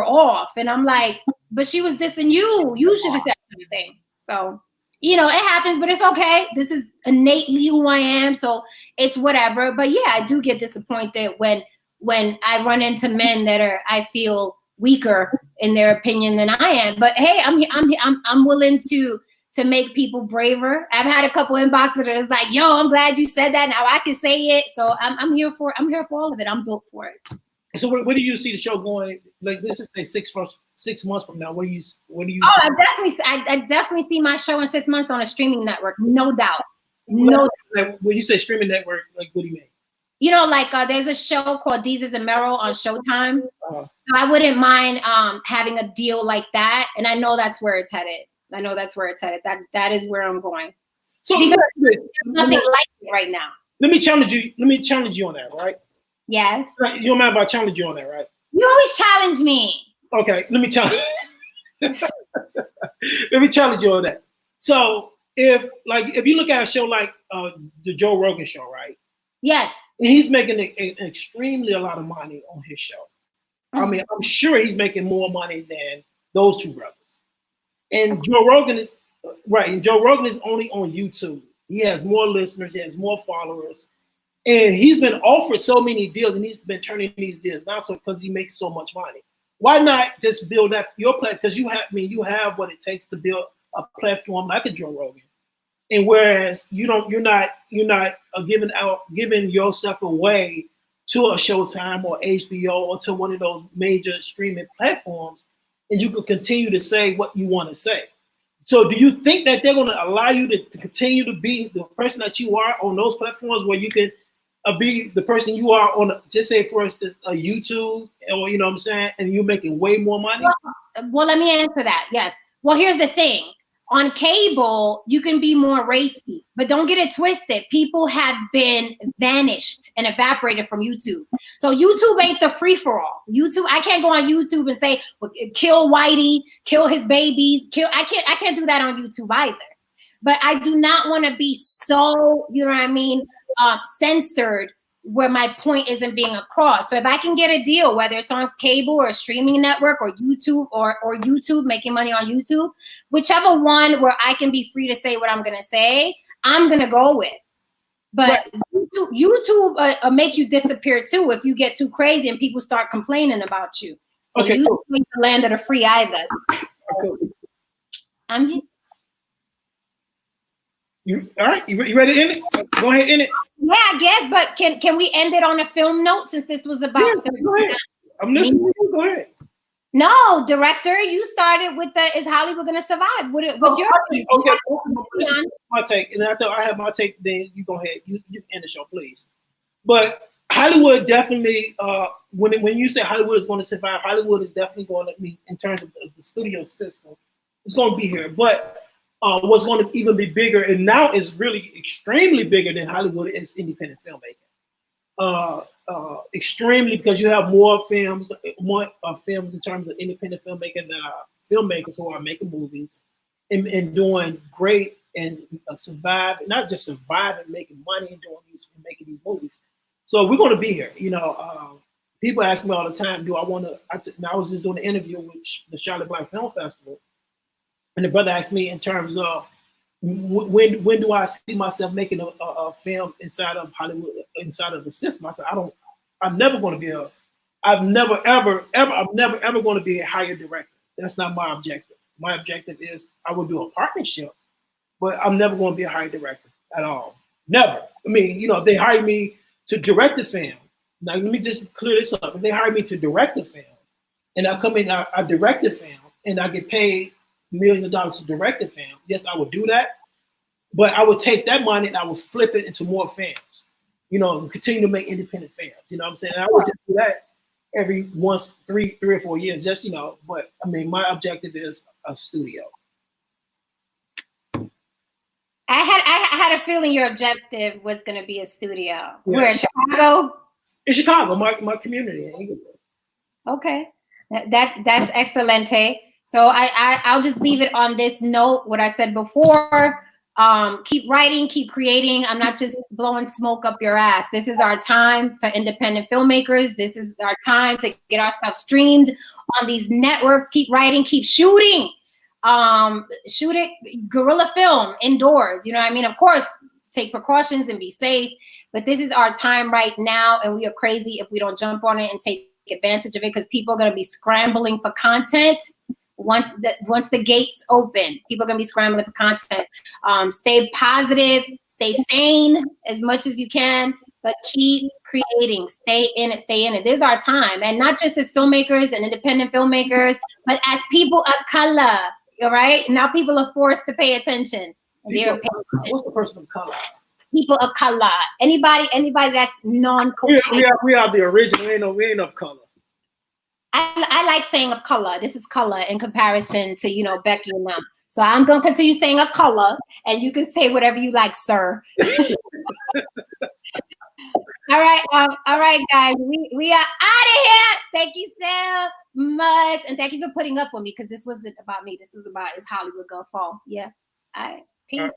off. And I'm like, but she was dissing you. You should have said something. So, you know, it happens, but it's okay. This is innately who I am. So it's whatever. But yeah, I do get disappointed when I run into men that are, I feel, weaker in their opinion than I am. But hey, I'm willing to make people braver. I've had a couple inboxes that is like, yo, I'm glad you said that. Now I can say it. So I'm here for all of it. I'm built for it. So where do you see the show going? Like, this is say 6 months from now. What do you? Oh, I definitely see my show in 6 months on a streaming network, no doubt. No. Like, when you say streaming network, like, what do you mean? You know, like there's a show called Deezus and Meryl on Showtime. So I wouldn't mind having a deal like that, and I know that's where it's headed. That is where I'm going. So because there's nothing like it right now. Let me challenge you on that, right? Yes. You don't mind if I challenge you on that, right? You always challenge me. Okay, let me challenge. Let me challenge you on that. So if you look at a show like the Joe Rogan show, right? Yes. And he's making extremely a lot of money on his show. I mean, I'm sure he's making more money than those two brothers. And Joe Rogan is right. And Joe Rogan is only on YouTube. He has more listeners. He has more followers. And he's been offered so many deals, and he's been turning these deals down because he makes so much money. Why not just build up your platform? Because you have what it takes to build a platform like a Joe Rogan. And whereas you're not giving yourself away to a Showtime or HBO or to one of those major streaming platforms, and you can continue to say what you want to say. So do you think that they're going to allow you to continue to be the person that you are on those platforms where you can be the person you are on, just say for instance, a YouTube, or you know what I'm saying, and you're making way more money? Well, let me answer that. Yes. Well, here's the thing. On cable, you can be more racy, but don't get it twisted. People have been vanished and evaporated from YouTube. So YouTube ain't the free-for-all. YouTube, I can't go on YouTube and say, well, kill Whitey, kill his babies, I can't do that on YouTube either. But I do not want to be so, you know what I mean, censored where my point isn't being across. So if I can get a deal, whether it's on cable or a streaming network or YouTube or YouTube, making money on YouTube, whichever one where I can be free to say what I'm going to say, I'm going to go with. But YouTube make you disappear too if you get too crazy and people start complaining about you. So okay, YouTube ain't the land of the free either. So, I'm here. All right, you ready to end it? Go ahead, end it. Yeah, I guess, but can we end it on a film note since this was about film? Go ahead. I'm listening to you. Go ahead. No, director, you started with is Hollywood gonna survive? What's your okay? My take, and after I have my take, then you go ahead. You end the show, please. But Hollywood definitely, when you say Hollywood is going to survive, Hollywood is definitely going to be, in terms of the studio system, it's going to be here. But what's going to even be bigger, and now is really extremely bigger than Hollywood, is independent filmmaking. Extremely, because you have more films in terms of independent filmmaking, filmmakers who are making movies and doing great and not just surviving, making money and making these movies. So we're going to be here. You know, people ask me all the time, do I want to? I was just doing an interview with the Charlotte Black Film Festival. And the brother asked me in terms of when do I see myself making a film inside of Hollywood, inside of the system. I said, I'm never going to be I'm never ever going to be a hired director. That's not my objective. My objective is I will do a partnership, but I'm never going to be a hired director at all. Never. I mean, you know, if they hire me to direct the film, now let me just clear this up. If they hire me to direct the film, and I come in, I direct the film, and I get paid millions of dollars to direct the film, yes, I would do that. But I would take that money and I would flip it into more films, you know, continue to make independent films. You know what I'm saying? And I would just do that every three or 4 years, just, you know. But I mean, my objective is a studio. I had a feeling your objective was going to be a studio. Yeah. Where, Chicago? In Chicago, my community. Okay, that's excelente. So I'll just leave it on this note. What I said before. Keep writing, keep creating. I'm not just blowing smoke up your ass. This is our time for independent filmmakers. This is our time to get our stuff streamed on these networks. Keep writing, keep shooting. Shoot it, guerrilla film indoors. You know what I mean? Of course, take precautions and be safe. But this is our time right now, and we are crazy if we don't jump on it and take advantage of it, because people are going to be scrambling for content. Once the gates open, people are gonna be scrambling for content. Stay positive, stay sane as much as you can, but keep creating. Stay in it, stay in it. This is our time, and not just as filmmakers and independent filmmakers, but as people of color. All right, now people are forced to pay attention. What's the person of color? People of color. Anybody that's non-Caucasian. We are the original. We ain't of color. I like saying of color. This is color in comparison to, you know, Becky and them. So I'm going to continue saying of color, and you can say whatever you like, sir. All right, guys. We are out of here. Thank you so much. And thank you for putting up with me, because this wasn't about me. This was about Is Hollywood Gonna Fall? Yeah. All right. Peace.